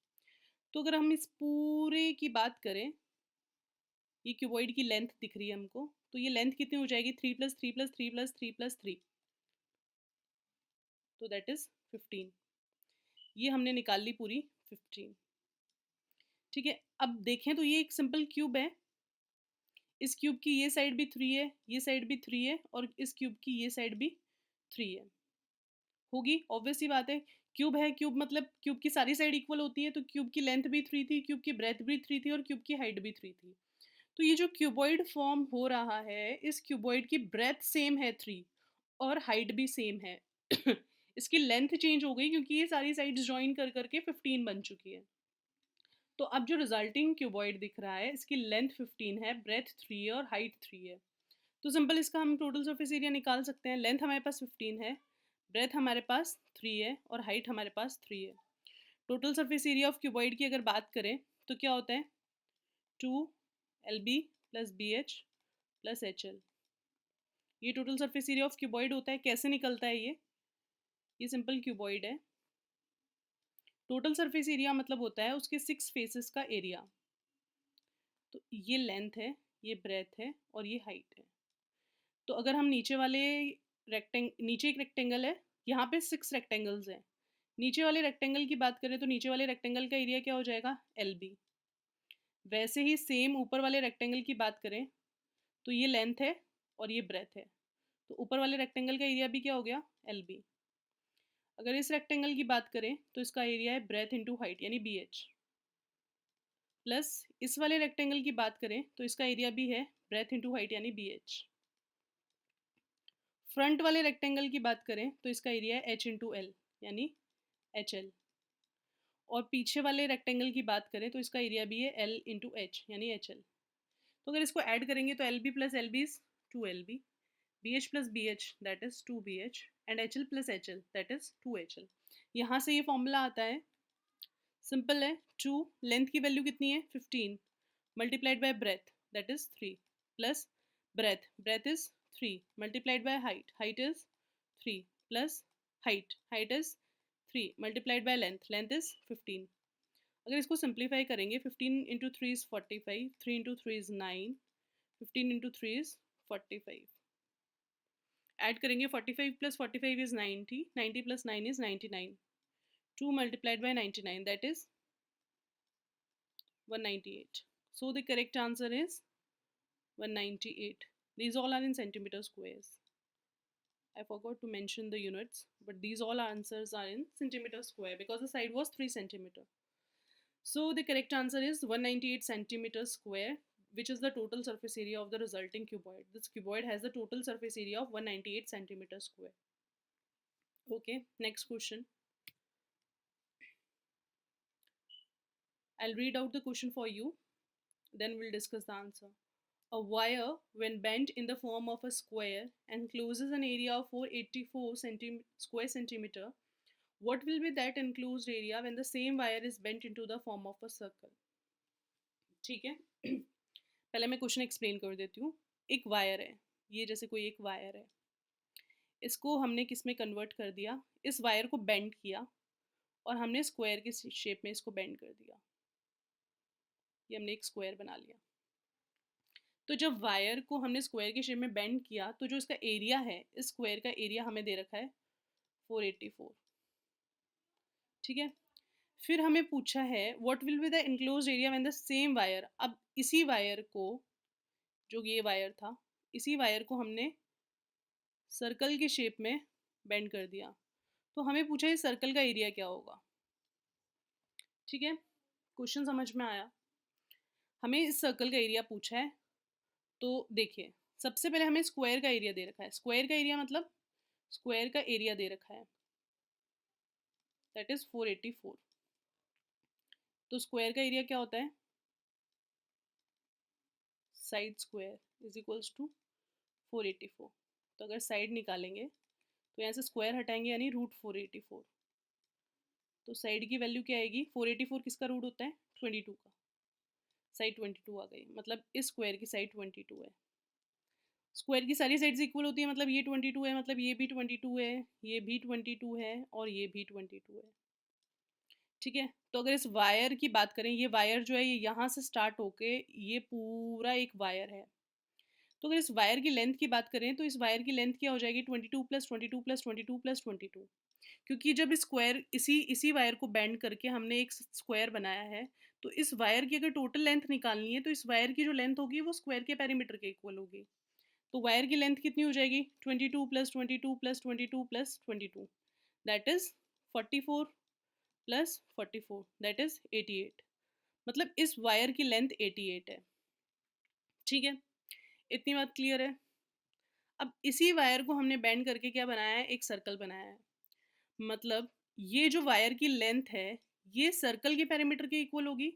तो अगर हम इस पूरे की बात करें, ये क्यूबॉइड की लेंथ दिख रही है हमको, तो ये लेंथ कितनी हो जाएगी 3 + 3 + 3 + 3 + 3, तो दैट इज 15। ये हमने निकाल ली पूरी 15। ठीक है, अब देखें तो ये एक सिंपल क्यूब है, इस क्यूब की ये साइड भी 3 है, ये साइड भी 3 है, और इस क्यूब की ये साइड भी 3 है। होगी, ऑब्वियस सी बात है, क्यूब है, क्यूब मतलब क्यूब की सारी साइड इक्वल होती है, तो क्यूब की लेंथ भी 3 थी, क्यूब की ब्रेथ भी 3 थी और क्यूब की हाइट भी 3 थी। तो ये जो क्यूबॉइड फॉर्म हो रहा है, इस क्यूबॉइड की ब्रेथ सेम है 3 और हाइट भी सेम है। इसकी लेंथ चेंज हो गई क्योंकि ये सारी साइड्स ज्वाइन कर करके 15 बन चुकी है। तो अब जो रिजल्टिंग क्यूबॉइड दिख रहा है, इसकी लेंथ 15 है, ब्रेथ 3 है और हाइट 3 है। तो सिंपल इसका हम टोटल सरफेस एरिया निकाल सकते हैं। लेंथ हमारे पास 15 है, ब्रेथ हमारे पास 3 है और हाइट हमारे पास 3 है। Total surface area of cuboid की अगर बात करें तो क्या होता है 2LB + BH + HL। ये total surface area of cuboid होता है। कैसे निकलता है ये सिंपल क्यूबॉइड है। टोटल सरफेस एरिया मतलब होता है उसके 6 फेसेस का एरिया। तो ये लेंथ है, ये ब्रेथ है और ये हाइट है। तो अगर हम नीचे एक रेक्टेंगल है, यहाँ पे 6 रेक्टेंगल्स हैं। नीचे वाले रेक्टेंगल की बात करें तो नीचे वाले रेक्टेंगल का एरिया क्या हो जाएगा LB। वैसे ही सेम ऊपर वाले रेक्टेंगल की बात करें तो ये लेंथ है और ये ब्रेथ है, तो ऊपर वाले रेक्टेंगल का एरिया भी क्या हो गया, एल बी। अगर इस रेक्टेंगल की बात करें तो इसका एरिया है ब्रेथ इंटू हाइट यानी बी एच, प्लस इस वाले रेक्टेंगल की बात करें तो इसका एरिया भी है ब्रेथ इंटू हाइट यानी बी एच। फ्रंट वाले रेक्टेंगल की बात करें तो इसका एरिया है एच इंटू एल यानी एच एल, और पीछे वाले रेक्टेंगल की बात करें तो इसका एरिया भी है एल इंटू एच यानी एच एल। तो अगर इसको ऐड करेंगे तो L B plus L B is two L B, B H plus B H that is two B H, and H L plus H L that is two H L. यहाँ से ये फॉर्मूला आता है, सिंपल है, टू लेंथ की वैल्यू कितनी है 15 multiplied by breath that is 3, plus breadth is 3 multiplied by height is 3, plus height is 3 multiplied by length is 15। अगर इसको सिंप्लीफाई करेंगे 15 into 3 is 45, 3 into 3 is 9, 15 into 3 is 45। Add करेंगे 45 plus 45 is 90, 90 plus 9 is 99, 2 multiplied by 99 that is 198. So the correct answer is 198. These all are in centimeter squares. I forgot to mention the units, but these all answers are in centimeter square because the side was 3 centimeter. So the correct answer is 198 centimeter square, which is the total surface area of the resulting cuboid. This cuboid has the total surface area of 198 centimeter square. Okay, next question. I'll read out the question for you, then we'll discuss the answer. A wire, when bent in the form of a square, encloses an area of 484 square centimeter. What will be that enclosed area when the same wire is bent into the form of a circle? ठीक है, पहले मैं क्वेश्चन एक्सप्लेन कर देती हूँ। एक वायर है, ये जैसे कोई एक वायर है, इसको हमने किस में कन्वर्ट कर दिया, इस वायर को बेंड किया और हमने स्क्वायर की शेप में इसको बेंड कर दिया, ये हमने एक स्क्वायर बना लिया। तो जब वायर को हमने स्क्वायर की शेप में बेंड किया तो जो इसका एरिया है, इस स्क्वायर का एरिया हमें दे रखा है 484, ठीक है। फिर हमें पूछा है what will be the enclosed area when the same wire, अब इसी वायर को, जो ये वायर था, इसी वायर को हमने सर्कल की शेप में बेंड कर दिया, तो हमें पूछा इस सर्कल का एरिया क्या होगा, ठीक है। क्वेश्चन समझ में आया, हमें इस सर्कल का एरिया पूछा है। तो देखिए, सबसे पहले हमें स्क्वायर का एरिया दे रखा है, स्क्वायर का एरिया मतलब स्क्वायर का एरिया दे रखा है दैट इज 484। तो स्क्वायर का एरिया क्या होता है, side square is equals to 484। तो अगर साइड निकालेंगे तो यहाँ से स्क्वायर हटाएंगे यानी रूट 484, तो साइड की वैल्यू क्या आएगी, 484 किसका रूट होता है 22 का, साइड 22 आ गई, मतलब इस स्क्वायर की साइड 22 है। स्क्वायर की सारी साइड्स इक्वल होती है, मतलब ये 22 है, मतलब ये भी 22 है, ये भी 22 है और ये भी 22 है, ठीक है। तो अगर इस वायर की बात करें, ये वायर जो है ये यहाँ से स्टार्ट होके ये पूरा एक वायर है, तो अगर इस वायर की लेंथ की बात करें तो इस वायर की लेंथ क्या हो जाएगी 22 प्लस 22 प्लस 22 प्लस 22, क्योंकि जब इस स्क्वायर इसी वायर को बेंड करके हमने एक स्क्वायर बनाया है, तो इस वायर की अगर टोटल लेंथ निकालनी है तो इस वायर की जो लेंथ होगी वो स्क्वायर के पेरीमीटर के इक्वल होगी। तो वायर की लेंथ कितनी हो जाएगी 22 plus 22 plus 22 plus 22 that is 44 plus 44 that is 88, मतलब इस वायर की लेंथ 88 है, ठीक है। इतनी बात क्लियर है। अब इसी वायर को हमने बेंड करके क्या बनाया है, एक सर्कल बनाया है, मतलब ये जो वायर की लेंथ है ये सर्कल के पेरीमीटर के इक्वल होगी।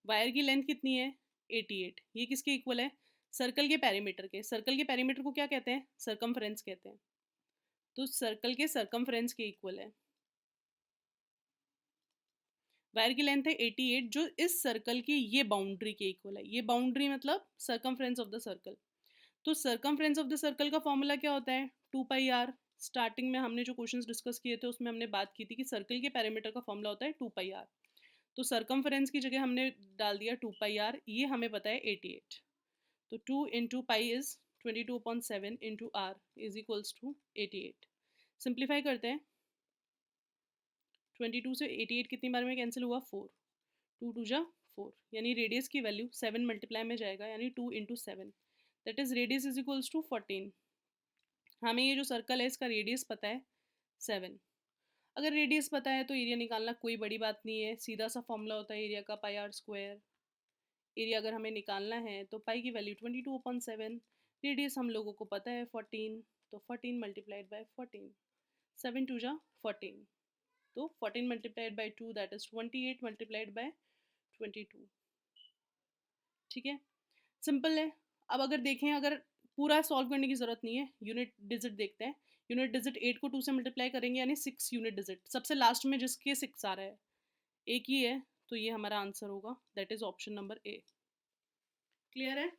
वायर की लेंथ कितनी है 88, ये किसके इक्वल है, सर्कल के पेरीमीटर के। सर्कल के पेरीमीटर को क्या कहते हैं, सर्कमफ्रेंस कहते हैं, तो सर्कल के सर्कमफ्रेंस के इक्वल है। वायर की लेंथ है 88 जो इस सर्कल की ये बाउंड्री के इक्वल है, ये बाउंड्री मतलब सर्कमफ्रेंस ऑफ द सर्कल। तो सर्कमफ्रेंस ऑफ द सर्कल का फॉर्मूला क्या होता है 2 पाई आर। स्टार्टिंग में हमने जो क्वेश्चंस डिस्कस किए थे उसमें हमने बात की थी कि सर्कल के पैरामीटर का फॉर्मूला होता है 2 पाई आर, तो सर्कमफ्रेंस की जगह हमने डाल दिया 2 पाई आर, ये हमें पता है 88, तो 2 into pi is 22/7 into R is equals to 88। Simplify करते हैं, 22 से 88 कितनी बार में कैंसिल हुआ 4, 2 2 जा 4, यानी रेडियस की वैल्यू 7 मल्टीप्लाई में जाएगा, यानी 2 into 7, that is radius is equals to 14। हमें ये जो सर्कल है इसका रेडियस पता है 7। अगर रेडियस पता है तो एरिया निकालना कोई बड़ी बात नहीं है, सीधा सा फॉर्मूला होता है एरिया का, पाई आर स्क्वायर। एरिया अगर हमें निकालना है तो पाई की वैल्यू 22/7, रेडियस हम लोगों को पता है 14, तो 14 मल्टीप्लाइड बाई 14, 7 टू जा 14, तो 14 multiplied by 2 that is 28 multiplied by 22। ठीक है, सिंपल है। अब अगर देखें, अगर पूरा सॉल्व करने की ज़रूरत नहीं है, यूनिट डिजिट देखते हैं। यूनिट डिजिट 8 को 2 से मल्टीप्लाई करेंगे, यानी 6 यूनिट डिजिट, सबसे लास्ट में जिसके 6 आ रहा है एक ही है, तो ये हमारा आंसर होगा, that is option number A. Clear है?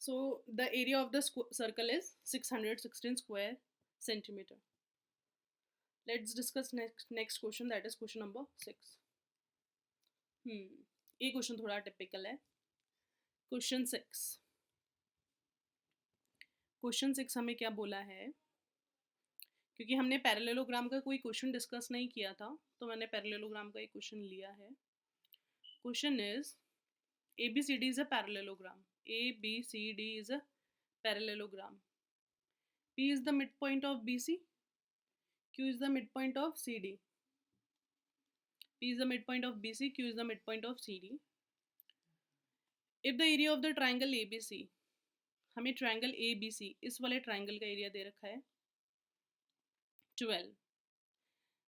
So the area of the circle is 616 square centimetre. Let's discuss next question, that is question number 6। ये क्वेश्चन थोड़ा टिपिकल है। क्वेश्चन 6 हमें क्या बोला है, क्योंकि हमने पैरेललोग्राम का कोई क्वेश्चन डिस्कस नहीं किया था, तो मैंने पैरेललोग्राम का एक क्वेश्चन लिया है। Question is ABCD is a parallelogram. ABCD is a parallelogram. P is the midpoint of BC. Q is the midpoint of CD. P is the midpoint of BC. Q is the midpoint of CD. If the area of the triangle ABC, हमें triangle ABC, इस वाले triangle का area दे रखा है 12.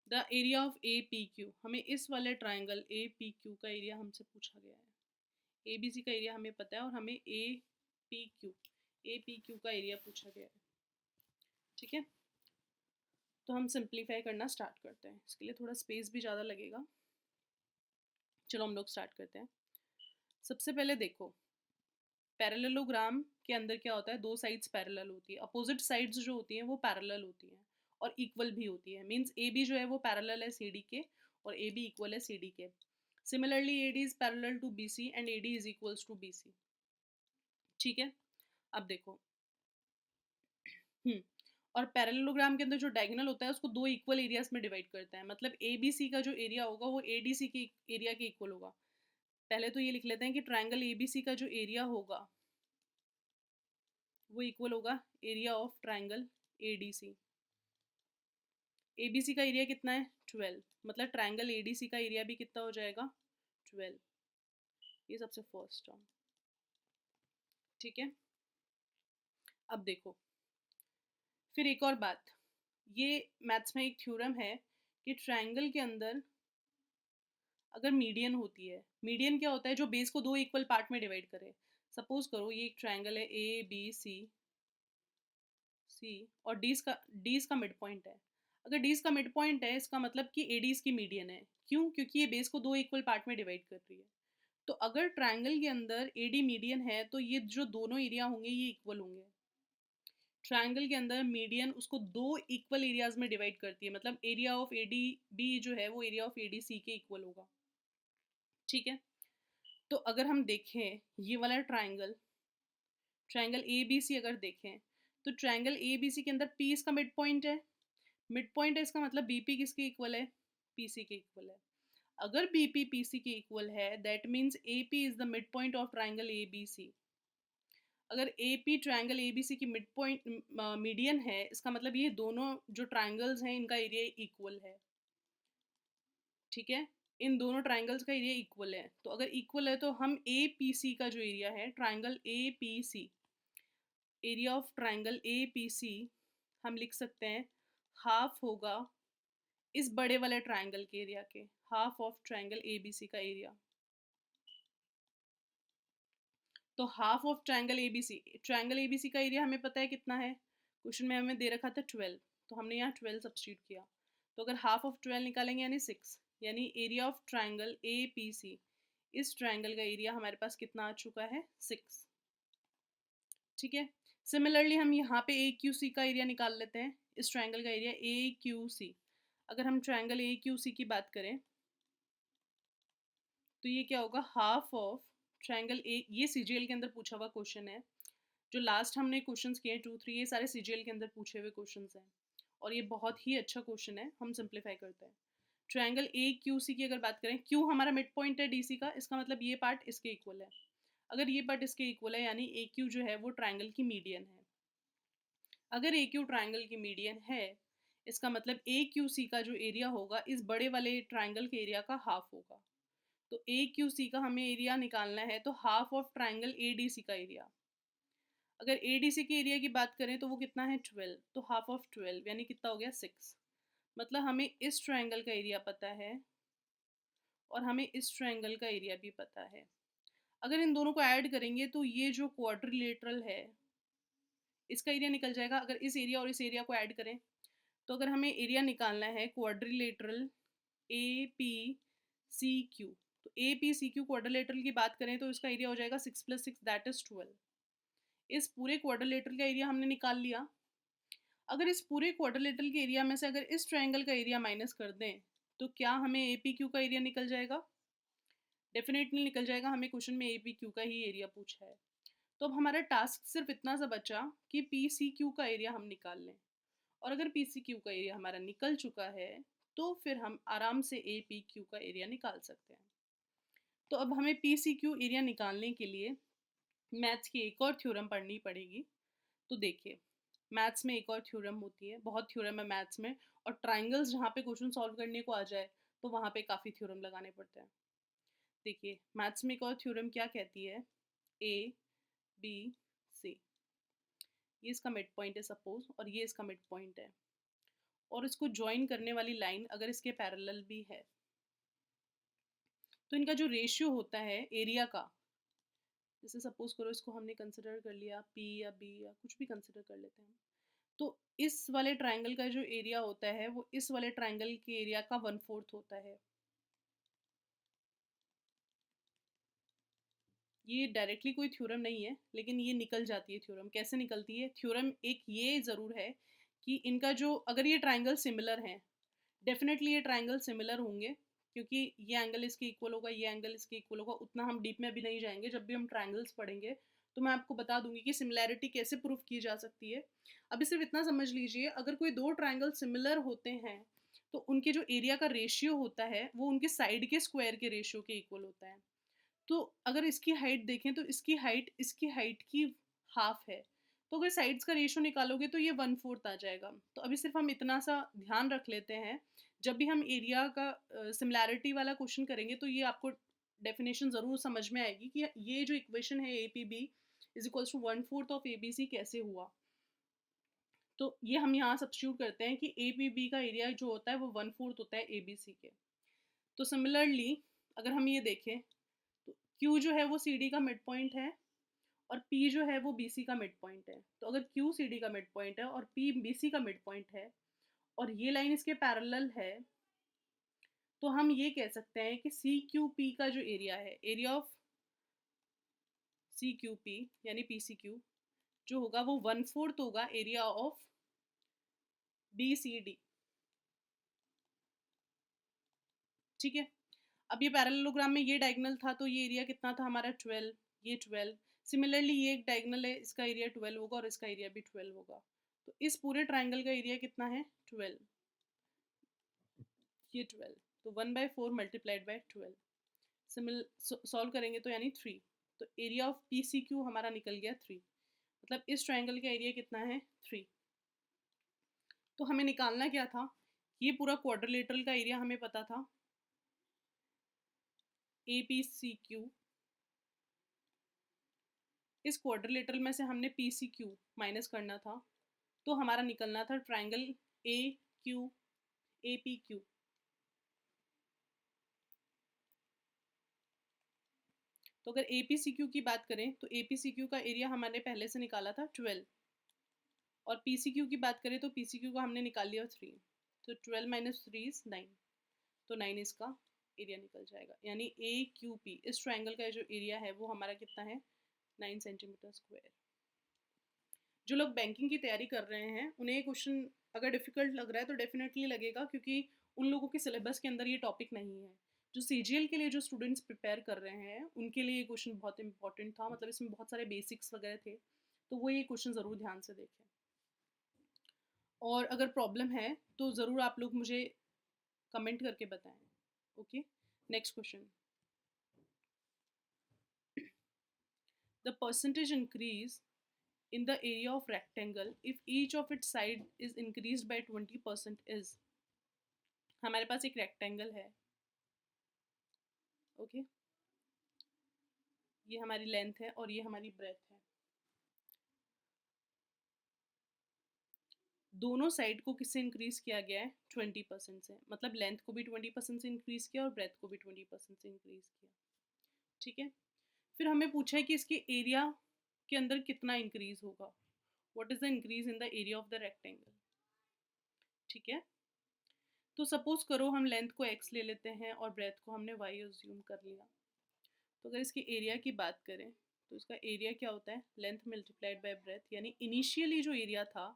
The area of APQ, हमें इस वाले triangle APQ का area हमसे पूछा गया है। ABC का एरिया हमें पता है और हमें APQ का एरिया पूछा गया है। ठीक है, तो हम सिंप्लीफाई करना स्टार्ट करते हैं। इसके लिए थोड़ा स्पेस भी ज़्यादा लगेगा। चलो हम लोग स्टार्ट करते हैं। सबसे पहले देखो, पैरेललोग्राम के अंदर क्या होता है, दो साइड्स पैरेलल होती है, अपोजिट साइड्स जो होती हैं वो पैरेलल होती हैं और इक्वल भी होती है। मींस AB जो है वो पैरेलल है CD के और AB इक्वल है CD के। Similarly AD is parallel to BC and AD is equals to BC। ठीक है, अब देखो और पैरेललोग्राम के अंदर जो डायगोनल होता है उसको दो इक्वल एरियाज में डिवाइड करता है, मतलब ABC का जो एरिया होगा वो ADC के एरिया के इक्वल होगा। पहले तो ये लिख लेते हैं कि ट्रायंगल ABC का जो एरिया होगा वो इक्वल होगा area of triangle ADC। ABC का एरिया कितना है 12, मतलब ट्रायंगल ADC का एरिया भी कितना हो जाएगा 12। ये सबसे फर्स्ट टर्म। ठीक है, अब देखो फिर एक और बात, ये मैथ्स में एक थ्योरम है कि ट्रायंगल के अंदर अगर मीडियन होती है, मीडियन क्या होता है, जो बेस को दो इक्वल पार्ट में डिवाइड करे। सपोज करो ये एक ट्रायंगल है ABC और डीज का मिड पॉइंट है। अगर डीज का मिड पॉइंट है इसका मतलब कि AD इसकी मीडियन है। क्यों? क्योंकि ये बेस को दो इक्वल पार्ट में डिवाइड कर रही है। तो अगर ट्रायंगल के अंदर AD मीडियन है तो ये जो दोनों एरिया होंगे ये इक्वल होंगे। ट्रायंगल के अंदर मीडियन उसको दो इक्वल एरियाज में डिवाइड करती है, मतलब एरिया ऑफ ADB जो है वो एरिया ऑफ ADC के इक्वल होगा। ठीक है, तो अगर हम देखें ये वाला ट्रायंगल ABC अगर देखें तो ट्रायंगल ABC के अंदर P इसका मिड पॉइंट है। मिड पॉइंट है इसका मतलब BP किसके इक्वल है, PC के इक्वल है। अगर BP PC के इक्वल है that means AP is the mid point of triangle ABC। अगर AP ट्रायंगल ABC की मिड पॉइंट मीडियन है इसका मतलब ये दोनों जो ट्रायंगल्स हैं इनका एरिया इक्वल है। ठीक है, इन दोनों ट्रायंगल्स का एरिया इक्वल है, तो अगर इक्वल है तो हम APC का जो एरिया है triangle APC, area of triangle APC हम लिख सकते हैं हाफ होगा इस बड़े वाले ट्रायंगल के एरिया के, हाफ ऑफ ट्रायंगल ABC का एरिया। तो हाफ ऑफ ट्रायंगल ABC का एरिया हमें पता है कितना है, क्वेश्चन में हमें दे रखा था 12, तो हमने यहाँ 12 सब्स्टिट्यूट किया। तो अगर हाफ ऑफ 12 निकालेंगे यानी 6, यानी एरिया ऑफ ट्रायंगल APC, इस ट्रायंगल का एरिया हमारे पास कितना आ चुका है 6। ठीक है, सिमिलरली हम यहाँ पे AQC का एरिया निकाल लेते हैं, इस ट्रायंगल का एरिया AQC। अगर हम ट्रायंगल AQC की बात करें तो ये क्या होगा, हाफ ऑफ ट्रायंगल ये CGL के अंदर पूछा हुआ क्वेश्चन है। जो लास्ट हमने क्वेश्चंस किए 2 3 ये सारे CGL के अंदर पूछे हुए क्वेश्चंस हैं और ये बहुत ही अच्छा क्वेश्चन है। हम सिंप्लीफाई करते हैं। ट्रायंगल ए क्यू सी की अगर बात करें, क्यू हमारा मिड पॉइंट है डीसी का, इसका मतलब ये पार्ट इसके इक्वल है। अगर ये पार्ट इसके इक्वल है यानी ए क्यू जो है वो ट्रायंगल की मीडियन है। अगर ए क्यू ट्रायंगल की मीडियन है, इसका मतलब ए क्यू सी का जो एरिया होगा इस बड़े वाले ट्रायंगल के एरिया का हाफ होगा। तो ए क्यू सी का हमें एरिया निकालना है, तो half of triangle A D C का एरिया। अगर ए डी सी के एरिया की बात करें तो वो कितना है 12, तो हाफ ऑफ 12 यानी कितना हो गया 6। मतलब हमें इस ट्रायंगल का एरिया पता है और हमें इस ट्रायंगल का एरिया भी पता है। अगर इन दोनों को ऐड करेंगे तो ये जो क्वाड्रिलेटरल है इसका एरिया निकल जाएगा। अगर इस एरिया और इस एरिया को ऐड करें तो अगर हमें एरिया निकालना है quadrilateral A P C Q, तो A P C Q quadrilateral की बात करें तो इसका एरिया हो जाएगा 6 + 6 दैट इज 12। इस पूरे क्वाड्रिलेटरल का एरिया हमने निकाल लिया। अगर इस पूरे क्वाड्रिलेटरल के एरिया में से अगर इस ट्रायंगल का एरिया माइनस कर दें तो क्या हमें ए पी क्यू का एरिया निकल जाएगा? डेफिनेटली निकल जाएगा। हमें क्वेश्चन में ए पी क्यू का ही एरिया पूछा है। तो अब हमारा टास्क सिर्फ इतना सा बचा कि पी सी क्यू का एरिया हम निकाल लें। और अगर पी सी क्यू का एरिया हमारा निकल चुका है तो फिर हम आराम से ए पी क्यू का एरिया निकाल सकते हैं। तो अब हमें पी सी क्यू एरिया निकालने के लिए मैथ्स की एक और थ्योरम पढ़नी पड़ेगी। तो देखिए, मैथ्स में एक और थ्योरम होती है, बहुत थ्योरम है मैथ्स में, और ट्राइंगल्स जहाँ पे क्वेश्चन सॉल्व करने को आ जाए तो वहाँ पे काफ़ी थ्योरम लगाने पड़ते हैं। देखिए, मैथ्स में एक और थ्योरम क्या कहती है, ए बी सी, ये इसका मिड पॉइंट है सपोज, और ये इसका मिड पॉइंट है, और इसको ज्वाइन करने वाली लाइन अगर इसके पैरेलल भी है तो इनका जो रेशियो होता है एरिया का, जैसे सपोज करो इसको हमने कंसिडर कर लिया पी या बी या कुछ भी कंसिडर कर लेते हैं, तो इस वाले ट्रायंगल का जो एरिया होता है वो इस वाले ट्रायंगल के एरिया का 1/4 होता है। ये डायरेक्टली कोई थ्योरम नहीं है लेकिन ये निकल जाती है थ्योरम। कैसे निकलती है थ्योरम? एक ये ज़रूर है कि इनका जो, अगर ये ट्रायंगल सिमिलर हैं, डेफिनेटली ये ट्रायंगल सिमिलर होंगे, क्योंकि ये एंगल इसके इक्वल होगा, ये एंगल इसके इक्वल होगा। उतना हम डीप में अभी नहीं जाएंगे, जब भी हम ट्रायंगल्स पढ़ेंगे तो मैं आपको बता दूंगी कि सिमिलैरिटी कैसे प्रूफ की जा सकती है। अभी सिर्फ इतना समझ लीजिए, अगर कोई दो ट्रायंगल सिमिलर होते हैं तो उनके जो एरिया का रेशियो होता है वो उनके साइड के स्क्वायर के रेशियो के इक्वल होता है। तो अगर इसकी हाइट देखें तो इसकी हाइट की हाफ है, तो अगर साइड्स का रेशियो निकालोगे तो ये 1/4 आ जाएगा। तो अभी सिर्फ हम इतना सा ध्यान रख लेते हैं, जब भी हम एरिया का सिमिलैरिटी वाला क्वेश्चन करेंगे तो ये आपको डेफिनेशन ज़रूर समझ में आएगी कि ये जो इक्वेशन है A P B is equals to 1/4 of A B C कैसे हुआ। तो ये हम यहाँ सब्स्टिट्यूट करते हैं कि ए पी बी का एरिया जो होता है वो 1/4 होता है ए बी सी के। तो सिमिलरली अगर हम ये देखें तो Q जो है वो CD का मिड पॉइंट है और P जो है वो BC का मिड पॉइंट है। तो अगर Q CD का मिड पॉइंट है और P BC का मिड पॉइंट है और ये लाइन इसके पैरेलल है, तो हम ये कह सकते हैं कि CQP का जो एरिया है, एरिया ऑफ CQP यानी PCQ जो होगा वो 1/4 होगा एरिया ऑफ BCD। ठीक है, अब ये पैरेललोग्राम में ये डायगोनल था तो ये एरिया कितना था हमारा 12, ये 12। सिमिलरली ये एक डायगोनल है, इसका एरिया 12 होगा और इसका एरिया भी 12 होगा। तो इस पूरे ट्रायंगल का एरिया कितना है 12, ये 12, तो 1/4 मल्टीप्लाइड बाय 12। सॉल्व करेंगे तो यानी 3, तो area of P C Q हमारा निकल गया 3। मतलब इस ट्रायंगल का एरिया कितना है 3। तो हमें निकालना क्या था, ये पूरा क्वाड्रिलेटरल का एरिया हमें पता था ए पी सी क्यू। इस क्वाड्रिलेटरल में से हमने पी सी क्यू माइनस करना था, तो हमारा निकलना था triangle A Q A P Q. तो अगर ए पी सी क्यू की बात करें तो ए पी सी क्यू का एरिया हमने पहले से निकाला था 12, और पी सी क्यू की बात करें तो पी सी क्यू का हमने निकाल लिया 3, तो 12 - 3 इज 9, तो 9 इसका एरिया निकल जाएगा। यानी ए क्यू पी इस ट्रायंगल का जो एरिया है वो हमारा कितना है 9 सेंटीमीटर स्क्वायर। जो लोग बैंकिंग की तैयारी कर रहे हैं उन्हें ये क्वेश्चन अगर डिफ़िकल्ट लग रहा है तो डेफिनेटली लगेगा, क्योंकि उन लोगों के सिलेबस के अंदर ये टॉपिक नहीं है। जो सीजीएल के लिए जो स्टूडेंट्स प्रिपेयर कर रहे हैं उनके लिए ये क्वेश्चन बहुत इंपॉर्टेंट था, मतलब इसमें बहुत सारे बेसिक्स वगैरह थे, तो वो ये क्वेश्चन ज़रूर ध्यान से देखें। और अगर प्रॉब्लम है तो ज़रूर आप लोग मुझे कमेंट करके बताएं. Okay, next question. The percentage increase in the area of rectangle if each of its side is increased by 20% is. हमारे पास एक रेक्टेंगल है. ओके, ये हमारी लेंथ है और ये हमारी ब्रेथ है. दोनों साइड को किससे इंक्रीज किया गया है? 20% से. मतलब लेंथ को भी 20% से इंक्रीज किया और ब्रेथ को भी 20% से इंक्रीज किया. ठीक है. फिर हमें पूछा है कि इसके एरिया के अंदर कितना इंक्रीज होगा. What is the increase in the area of the rectangle. ठीक है. तो सपोज करो हम लेंथ को x ले लेते हैं और ब्रेथ को हमने y अज्यूम कर लिया. तो अगर इसके एरिया की बात करें तो इसका एरिया क्या होता है? Length multiplied bye breath. यानी इनिशियली जो एरिया था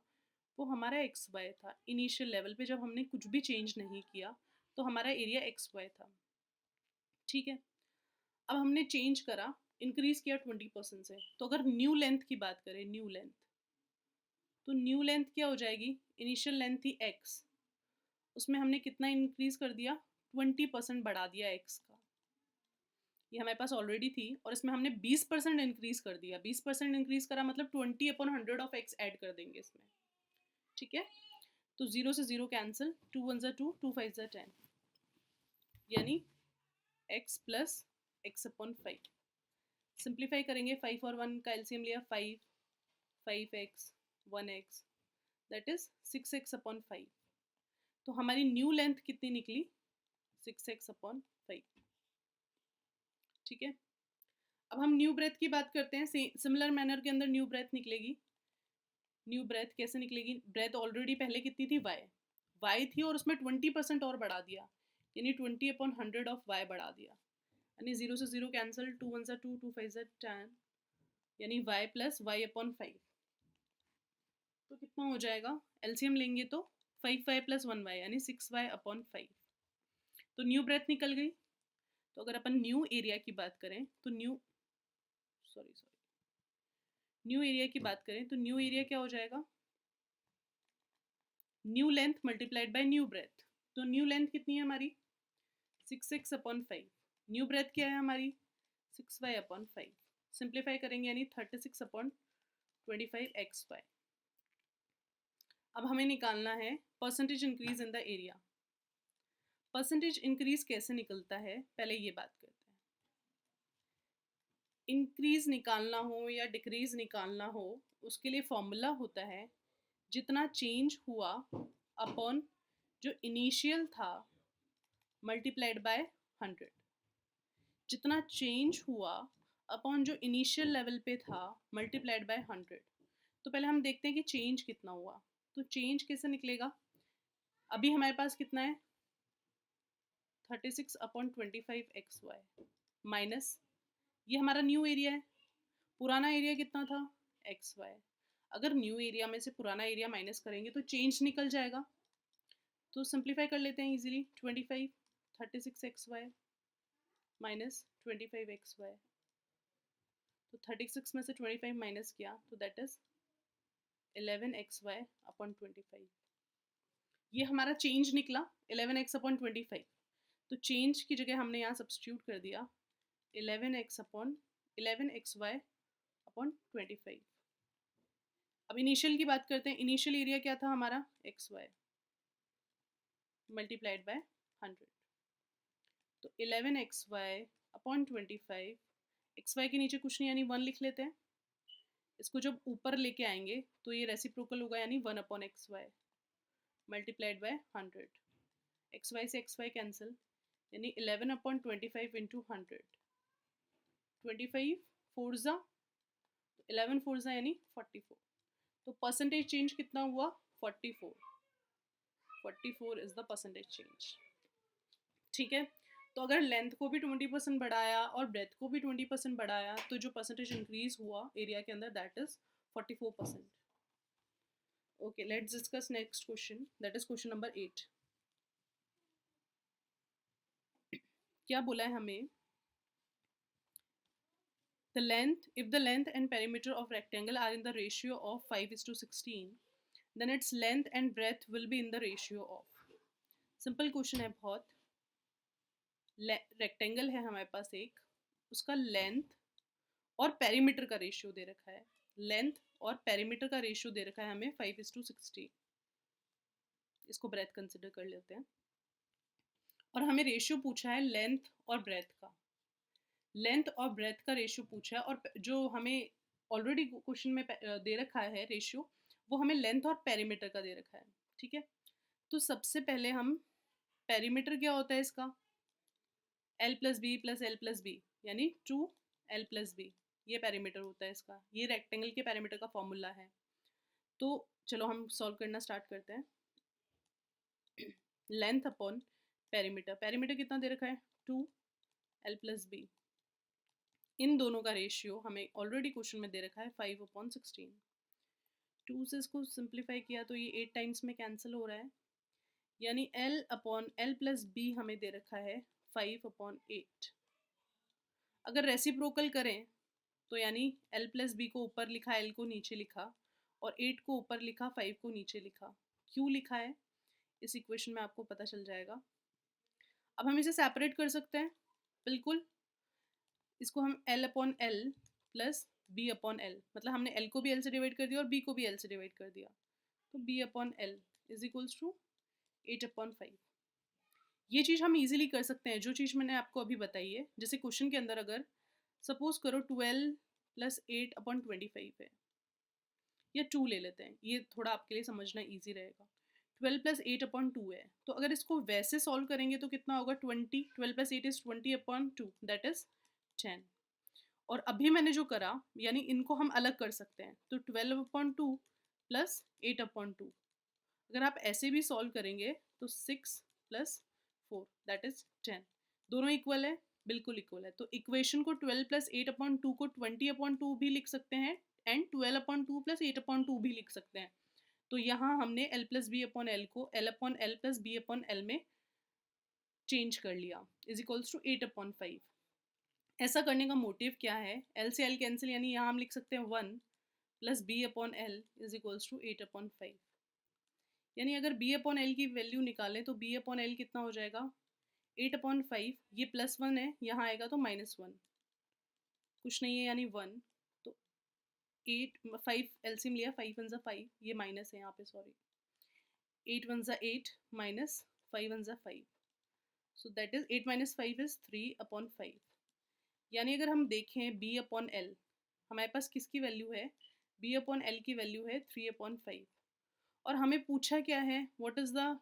वो हमारा एक्स वाई था. इनिशियल लेवल पे जब हमने कुछ भी चेंज नहीं किया तो हमारा एरिया एक्स वाई था. ठीक है. अब हमने चेंज करा, इंक्रीज किया 20% से. तो अगर न्यू लेंथ की बात करें, न्यू लेंथ, तो न्यू लेंथ क्या हो जाएगी? इनिशियल लेंथ थी एक्स, उसमें हमने कितना इंक्रीज कर दिया? 20% बढ़ा दिया एक्स का. ये हमारे पास ऑलरेडी थी और इसमें हमने 20% इंक्रीज कर दिया. 20% इंक्रीज करा मतलब 20/100 ऑफ एक्स ऐड कर देंगे इसमें. ठीक है. तो 0 से 0 कैंसिल, 2 1 ज़ा 2, 2 5 ज़ा 10, यानी x plus x upon 5. Simplify करेंगे, 5 और 1 का एलसीएम लिया 5, 5x 1x, that is 6x upon 5. तो हमारी न्यू लेंथ कितनी निकली? 6x upon 5. ठीक है. अब हम न्यू ब्रेथ की बात करते हैं. सिमिलर मैनर के अंदर न्यू ब्रेथ निकलेगी. न्यू ब्रेथ कैसे निकलेगी? ब्रेथ ऑलरेडी पहले कितनी थी? y थी और उसमें 20% और बढ़ा दिया, यानी 20/100 ऑफ y बढ़ा दिया. यानी 0 से 0 कैंसिल, 2 1 ज़ा 2, 2 5 ज़ा 10, यानी y प्लस y अपॉन 5. तो कितना हो जाएगा? एलसीएम लेंगे तो 5y प्लस 1y यानी 6y अपॉन 5. तो न्यू ब्रेथ निकल गई. तो अगर अपन न्यू एरिया की बात करें तो न्यू एरिया की बात करें तो न्यू एरिया क्या हो जाएगा? New length multiplied by new breadth. तो न्यू लेंथ कितनी है हमारी? 6x upon 5. न्यू ब्रेथ क्या है हमारी? 6y upon 5. सिंप्लीफाई करेंगे यानी 36 अपॉन 25xy. अब हमें निकालना है percentage increase in the area. Percentage increase कैसे निकलता है, पहले ये बात करते हैं. इंक्रीज निकालना हो या डिक्रीज निकालना हो, उसके लिए फॉर्मूला होता है जितना चेंज हुआ अपॉन जो इनिशियल था मल्टीप्लाइड बाय 100. जितना चेंज हुआ अपॉन जो इनिशियल लेवल पे था मल्टीप्लाइड बाय 100. तो पहले हम देखते हैं कि चेंज कितना हुआ. तो चेंज कैसे निकलेगा? अभी हमारे पास कितना है? 36 अपॉन 25xy माइनस ये हमारा न्यू एरिया है. पुराना एरिया कितना था? xy. अगर न्यू एरिया में से पुराना एरिया माइनस करेंगे तो चेंज निकल जाएगा. तो सिंप्लीफाई कर लेते हैं इजीली. 25 36xy minus 25xy. तो 36 में से 25 माइनस किया तो दैट इज 11xy अपॉन 25. ये हमारा चेंज निकला 11x अपॉन 25. तो चेंज की जगह हमने यहाँ सब्स्टिट्यूट कर दिया 11xy अपॉन 25. अब इनिशियल की बात करते हैं. इनिशियल एरिया क्या था हमारा? xy multiplied by 100. तो 11xy अपॉन 25. xy के नीचे कुछ नहीं यानी 1 लिख लेते हैं. इसको जब ऊपर लेके आएंगे तो ये रेसिप्रोकल होगा यानी 1 upon xy multiplied by 100. xy से xy कैंसिल यानी 11 अपॉन 25 इंटू 100. 25 4 ज़ा 11 4 ज़ा यानी 44. तो परसेंटेज चेंज कितना हुआ? 44. 44 इज द परसेंटेज चेंज. ठीक है. तो अगर लेंथ को भी 20% बढ़ाया और ब्रेथ को भी 20% बढ़ाया तो जो परसेंटेज इंक्रीज हुआ एरिया के अंदर that is 44%. Okay, let's discuss next question, that is question number 8. क्या बोला है हमें? The length, if the length and perimeter of rectangle are in the ratio of 5:16, then its length and breadth will be in the ratio of. Simple question है बहुत। रेक्टेंगल है हमारे पास एक, उसका लेंथ और पेरीमीटर का रेशियो दे रखा है। लेंथ और पेरीमीटर का रेशियो दे रखा है हमें 5:60। इसको ब्रेथ कंसिडर कर लेते हैं। और हमें रेशियो पूछा है लेंथ और ब्रेथ का। लेंथ और ब्रेथ का रेशियो पूछा है, और जो हमें ऑलरेडी क्वेश्चन में दे रखा है रेशियो, वो हमें लेंथ और पेरीमीटर का दे रखा है। ठीक है, तो सबसे पहले हम, पेरीमीटर क्या होता है इसका, L plus B plus L plus B, यानी 2 एल प्लस बी, ये पेरीमीटर होता है इसका। ये रेक्टेंगल के पेरीमीटर का फॉर्मूला है। तो चलो हम सॉल्व करना स्टार्ट करते हैं। लेंथ अपॉन पेरीमीटर, पेरीमीटर कितना दे रखा है 2 एल प्लस बी, इन दोनों का रेशियो हमें ऑलरेडी क्वेश्चन में दे रखा है 5/16। 2 से इसको सिंप्लीफाई किया तो ये 8 टाइम्स में कैंसिल हो रहा है, यानी L upon L plus B हमें दे रखा है 5/8। अगर रेसिप्रोकल करें तो यानी एल प्लस बी को ऊपर लिखा, एल को नीचे लिखा, और 8 को ऊपर लिखा, 5 को नीचे लिखा। क्यों लिखा है इस इक्वेशन में आपको पता चल जाएगा। अब हम इसे सेपरेट कर सकते हैं, बिल्कुल। इसको हम L upon L plus B upon L, मतलब हमने एल को भी एल से डिवाइड कर दिया और बी को भी एल से डिवाइड कर दिया, तो B upon L is equals to 8/5। ये चीज़ हम इजीली कर सकते हैं, जो चीज़ मैंने आपको अभी बताई है। जैसे क्वेश्चन के अंदर अगर सपोज करो 12 प्लस 8/25 है, या 2 ले लेते हैं, ये थोड़ा आपके लिए समझना ईजी रहेगा। 12 प्लस 8/2 है, तो अगर इसको वैसे सॉल्व करेंगे तो कितना होगा 20, 12 प्लस 8 इज 20/2, दैट इज 10। और अभी मैंने जो करा, यानी इनको हम अलग कर सकते हैं, तो 12/2 प्लस 8/2, अगर आप ऐसे भी सॉल्व करेंगे तो 6 प्लस 4 दैट इज 10। दोनों इक्वल है, बिल्कुल इक्वल है। तो इक्वेशन को 12 प्लस 8/2 को 20/2 भी लिख सकते हैं, एंड 12/2 प्लस 8/2 भी लिख सकते हैं। तो यहाँ हमने L plus B upon L को L upon L plus B upon L में चेंज कर लिया, इज इक्वल्स टू 8/5। ऐसा करने का मोटिव क्या है, एल से एल कैंसिल, यानी यहाँ हम लिख सकते हैं 1 plus B upon L is equals to 8/5। यानी अगर बी अपॉन एल की वैल्यू निकालें तो बी अपॉन एल कितना हो जाएगा 8/5, ये +1 है, यहाँ आएगा तो -1, कुछ नहीं है यानी 1। तो 8 5 एलसीएम लिया, 5 1 5, ये माइनस है यहाँ पे, sorry, 8 1 8 minus 5 1 5, so that is 8 minus 5 is 3/5। यानी अगर हम देखें बी अपॉन एल, हमारे पास किसकी वैल्यू है, बी अपॉन एल की वैल्यू है 3/5। और हमें पूछा क्या है, what is the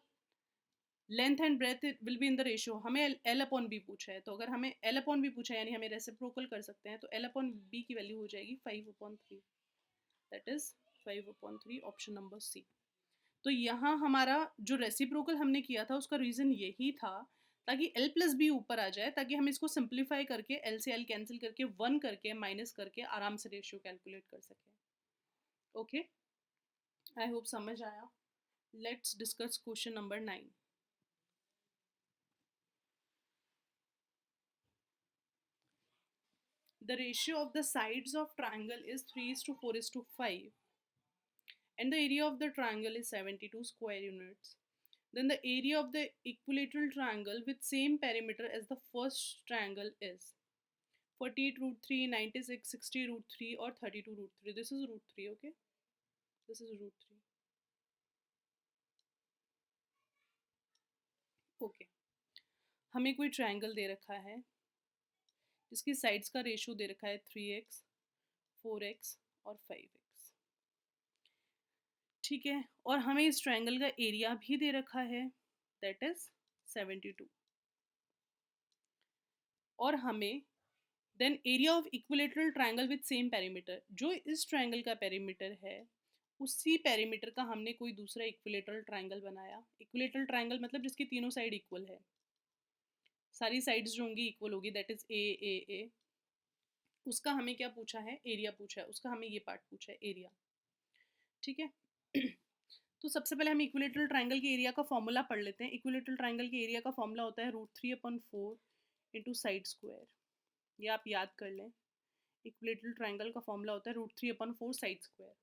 length and breadth will be in the ratio, हमें एल अपॉन बी पूछा है। तो अगर हमें एल अपॉन बी पूछा है, यानी हमें रेसिप्रोकल कर सकते हैं, तो एल अपॉन बी की वैल्यू हो जाएगी 5/3, that is 5/3, option number C. तो यहाँ हमारा जो रेसिप्रोकल हमने किया था उसका रीज़न यही था, ताकि एल प्लस बी ऊपर आ जाए, ताकि हम इसको सिंप्लीफाई करके एल से एल कैंसिल करके 1 करके माइनस करके आराम से रेशियो कैलकुलेट कर सकें। ओके, आई होप समझ आया। Let's discuss question number 9। The ratio of the sides of triangle is 3:4:5, and the area of the triangle is 72 square units. Then the area of the equilateral triangle with same perimeter as the first triangle is 48√3, 96, 60√3 or 32√3. This is root 3, okay? This is root 3. Okay. हमें कोई ट्रायंगल दे रखा है जिसकी साइड्स का रेशियो दे रखा है 3x, 4x और 5x। ठीक है, और हमें इस ट्रायंगल का एरिया भी दे रखा है, दैट इज 72। और हमें then area of equilateral triangle with same perimeter, जो इस ट्रायंगल का पेरीमीटर है उसी पेरीमीटर का हमने कोई दूसरा इक्विलेटरल ट्रायंगल बनाया। इक्विलेटरल ट्रायंगल मतलब जिसकी तीनों साइड इक्वल है, सारी साइड्स जो होंगी इक्वल होगी, दैट इज ए। उसका हमें क्या पूछा है, एरिया पूछा है, उसका हमें ये पार्ट पूछा है, एरिया। ठीक है। तो सबसे पहले हम इक्विलेटरल ट्रायंगल के एरिया का फॉर्मूला पढ़ लेते हैं। इक्विलेटरल ट्रायंगल के एरिया का फॉर्मूला होता है √3/4 इंटू साइड स्क्वायर। ये आप याद कर लें, इक्विलेटरल ट्रायंगल का फॉर्मूला होता है √3/4 साइड स्क्वायर।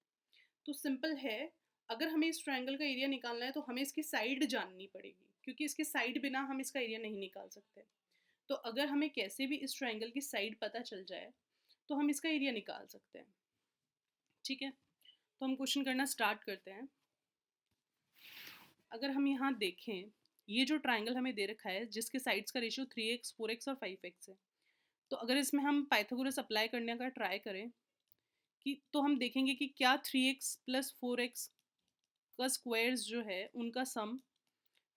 तो सिंपल है, अगर हमें इस ट्रायंगल का एरिया निकालना है तो हमें इसकी साइड जाननी पड़ेगी, क्योंकि इसके साइड बिना हम इसका एरिया नहीं निकाल सकते। तो अगर हमें कैसे भी इस ट्रायंगल की साइड पता चल जाए तो हम इसका एरिया निकाल सकते हैं। ठीक है, तो हम क्वेश्चन करना स्टार्ट करते हैं। अगर हम यहाँ देखें, ये जो ट्रायंगल हमें दे रखा है जिसके साइड्स का रेशियो 3x 4x और 5x है, तो अगर इसमें हम पाइथागोरस अप्लाई करने का ट्राई करें कि तो हम देखेंगे कि क्या 3x प्लस 4x का स्क्वायर्स जो है उनका सम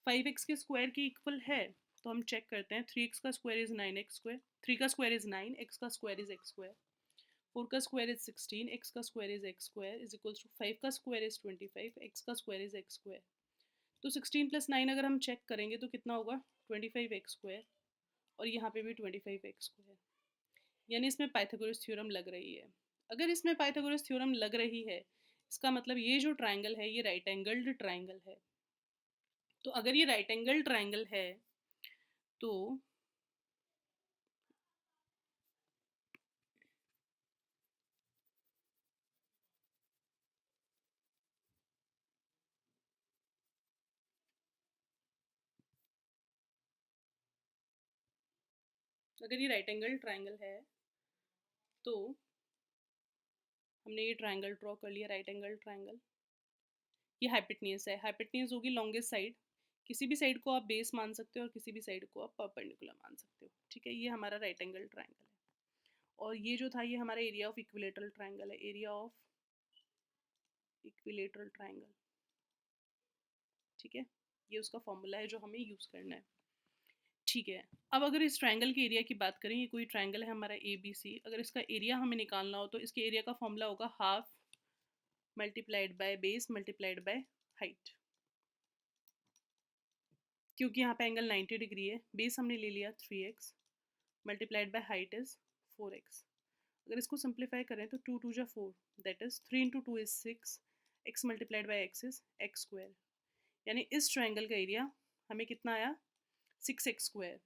5x के स्क्वायर के इक्वल है। तो हम चेक करते हैं, 3x का स्क्वायर इज 9x स्क्वायर, 3 का स्क्वायर इज 9, x का स्क्वायर इज x स्क्वायर, 4 का स्क्वायर इज 16, x का square is x square is equals to 5 का स्क्वायर इज 25, x का स्क्वायर इज x स्क्वायर। तो 16 प्लस 9 अगर हम चेक करेंगे तो कितना होगा, 25x स्क्वायर, और यहाँ पे भी 25x स्क्वायर, यानी इसमें पाइथागोरस थ्योरम लग रही है। अगर इसमें पाइथागोरस थ्योरम लग रही है, इसका मतलब ये जो ट्राइंगल है ये राइट एंगल्ड ट्राइंगल है। तो अगर ये राइट एंगल ट्राइंगल है तो अगर ये राइट एंगल ट्राइंगल है तो हमने ये ट्राइंगल ड्रॉ कर लिया, राइट एंगल ट्राइंगल। ये हाइपोटेन्यूज है, हाइपोटेन्यूज होगी लॉन्गेस्ट साइड। किसी भी साइड को आप बेस मान सकते हो और किसी भी साइड को आप परपेंडिकुलर मान सकते हो। ठीक है, ये हमारा राइट एंगल ट्राइंगल है। और ये जो था ये हमारा एरिया ऑफ इक्विलेटरल ट्राइंगल है, एरिया ऑफ इक्विलेटरल ट्राइंगल। ठीक है, ये उसका फॉर्मूला है जो हमें यूज़ करना है। ठीक है, अब अगर इस ट्राइंगल के एरिया की बात करें, ये कोई ट्राइंगल है हमारा ABC, अगर इसका एरिया हमें निकालना हो तो इसके एरिया का फॉर्मूला होगा half multiplied by base multiplied by height. क्योंकि यहाँ पे एंगल 90 डिग्री है, बेस हमने ले लिया 3x multiplied by height is 4x। अगर इसको सिंप्लीफाई करें तो 2 2 जा 4, that is 3 into 2 is 6, x multiplied by x is x square. यानी इस ट्राइंगल का एरिया हमें कितना आया, 6x स्क्वायर।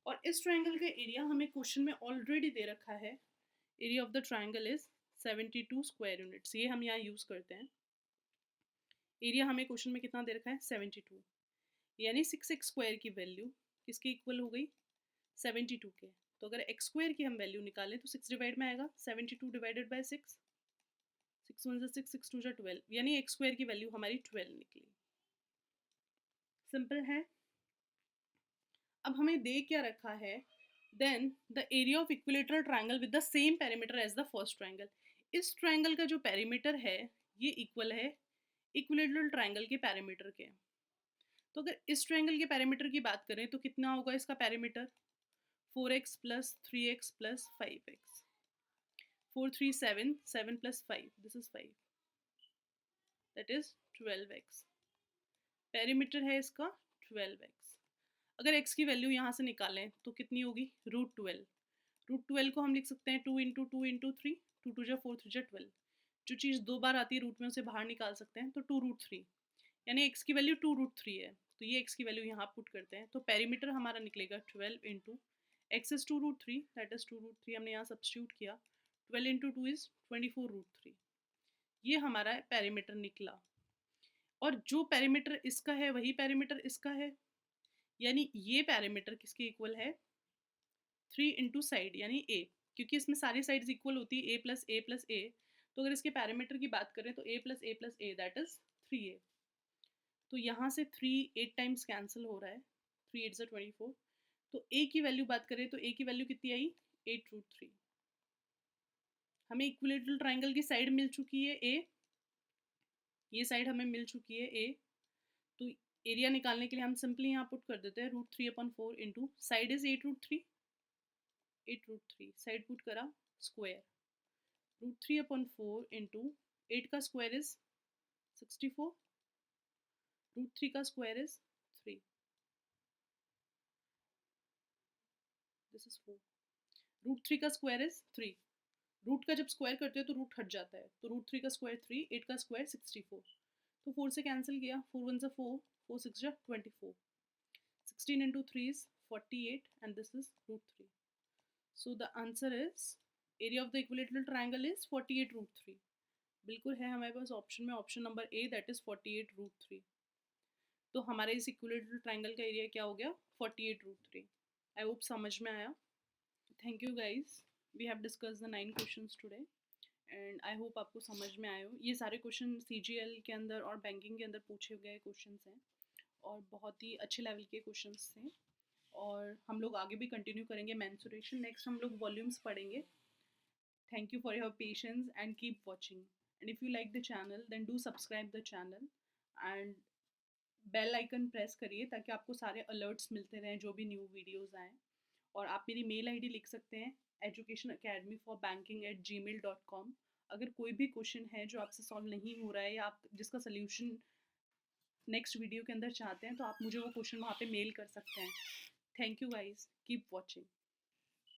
और इस ट्राइंगल का एरिया हमें क्वेश्चन में ऑलरेडी दे रखा है, area of the triangle is 72 square units. ये हम यहाँ यूज़ करते हैं। एरिया हमें क्वेश्चन में कितना दे रखा है, 72, यानी 6x स्क्वायर की वैल्यू किसके इक्वल हो गई, 72 के। तो अगर x स्क्वायर की हम वैल्यू निकालें तो 6 डिवाइड में आएगा, 72 डिवाइडेड बाय 6, 6 1 6, 6 2 12, यानी x स्क्वायर की वैल्यू हमारी 12 निकली। सिंपल है। अब हमें दे क्या रखा है, then the area of equilateral triangle with the same perimeter as the first triangle. इस ट्राइंगल का जो पेरीमीटर है ये इक्वल है इक्विलेटरल ट्राइंगल के पेरीमीटर के। तो अगर इस ट्राइंगल के पेरीमीटर की बात करें तो कितना होगा इसका perimeter, 4x plus 3x plus 5x, 4 3 7, 7 plus 5, this is 5, that is 12x। Perimeter है इसका 12x। अगर x की वैल्यू यहाँ से निकालें तो कितनी होगी, √12। √12 को हम लिख सकते हैं 2 इंटू 2 इंटू 3, 2 2 जा 4 3 जा 12। जो चीज़ दो बार आती है रूट में उसे बाहर निकाल सकते हैं, तो 2√3, यानी x की वैल्यू 2√3 है। तो ये x की वैल्यू यहाँ पुट करते हैं तो पेरीमीटर हमारा निकलेगा 12 into x is 2√3, that is 2√3, हमने यहाँ सब्स्टिट्यूट किया, 12 इंटू 2 इज 24√3। ये हमारा पेरीमीटर निकला। और जो पेरीमीटर इसका है वही पेरीमीटर इसका है, यानी ये पेरीमीटर किसके इक्वल है, 3 इंटू साइड यानी a, क्योंकि इसमें सारी साइड्स इक्वल होती है a प्लस ए प्लस ए। तो अगर इसके पैरामीटर की बात करें तो a plus A plus A, that is 3a। तो यहाँ से 3 8 टाइम्स कैंसिल हो रहा है, 3 8 ज़ा 24। तो a की वैल्यू बात करें तो a की वैल्यू कितनी आई, 8√3। हमें इक्विलेटरल ट्राइंगल की साइड मिल चुकी है a, ये साइड हमें मिल चुकी है a। तो एरिया निकालने के लिए हम सिंपली यहाँ पुट कर देते हैं √3/4 into side is 8√3, 8√3 side put करा स्क्वायर, √3/4 इंटू 8 का स्क्वायर इज 64, √3 का स्क्वायर इज 3, दिस इज 4, √3 का स्क्वायर इज 3। रूट का जब स्क्वायर करते हैं तो रूट हट जाता है, तो √3 का स्क्वायर 3, 8 का स्क्वायर 64। तो 4 से कैंसिल किया, 4 1 ज़ा 4, 4 6 ज़ा 24, 16 into 3 is 48 and this is √3। So the answer is area of the equilateral triangle is 48√3. बिल्कुल है हमारे पास ऑप्शन में, option number A that is 48√3। तो हमारे इस इक्विलेटरल ट्रायंगल का एरिया क्या हो गया? 48√3। आई होप समझ में आया। Thank you guys, we have discuss the 9 questions today and I hope आपको समझ में आए हो। ये सारे क्वेश्चन सीजीएल के अंदर और बैंकिंग के अंदर पूछे गए क्वेश्चंस हैं और बहुत ही अच्छे लेवल के क्वेश्चंस थे। और हम लोग आगे भी कंटिन्यू करेंगे मेंसुरेशन। नेक्स्ट हम लोग वॉल्यूम्स पढ़ेंगे। Thank you for your patience and keep watching. And if you like the channel, then do subscribe the channel and bell icon press करिए ताकि आपको सारे अलर्ट्स मिलते रहें जो भी न्यू वीडियोस आएँ। और आप मेरी मेल आईडी लिख सकते हैं educationacademyforbanking@gmail.com। अगर कोई भी क्वेश्चन है जो आपसे सॉल्व नहीं हो रहा है या आप जिसका सोल्यूशन नेक्स्ट वीडियो के अंदर चाहते हैं तो आप मुझे वो क्वेश्चन वहाँ पे मेल कर सकते हैं। Thank you guys, keep watching.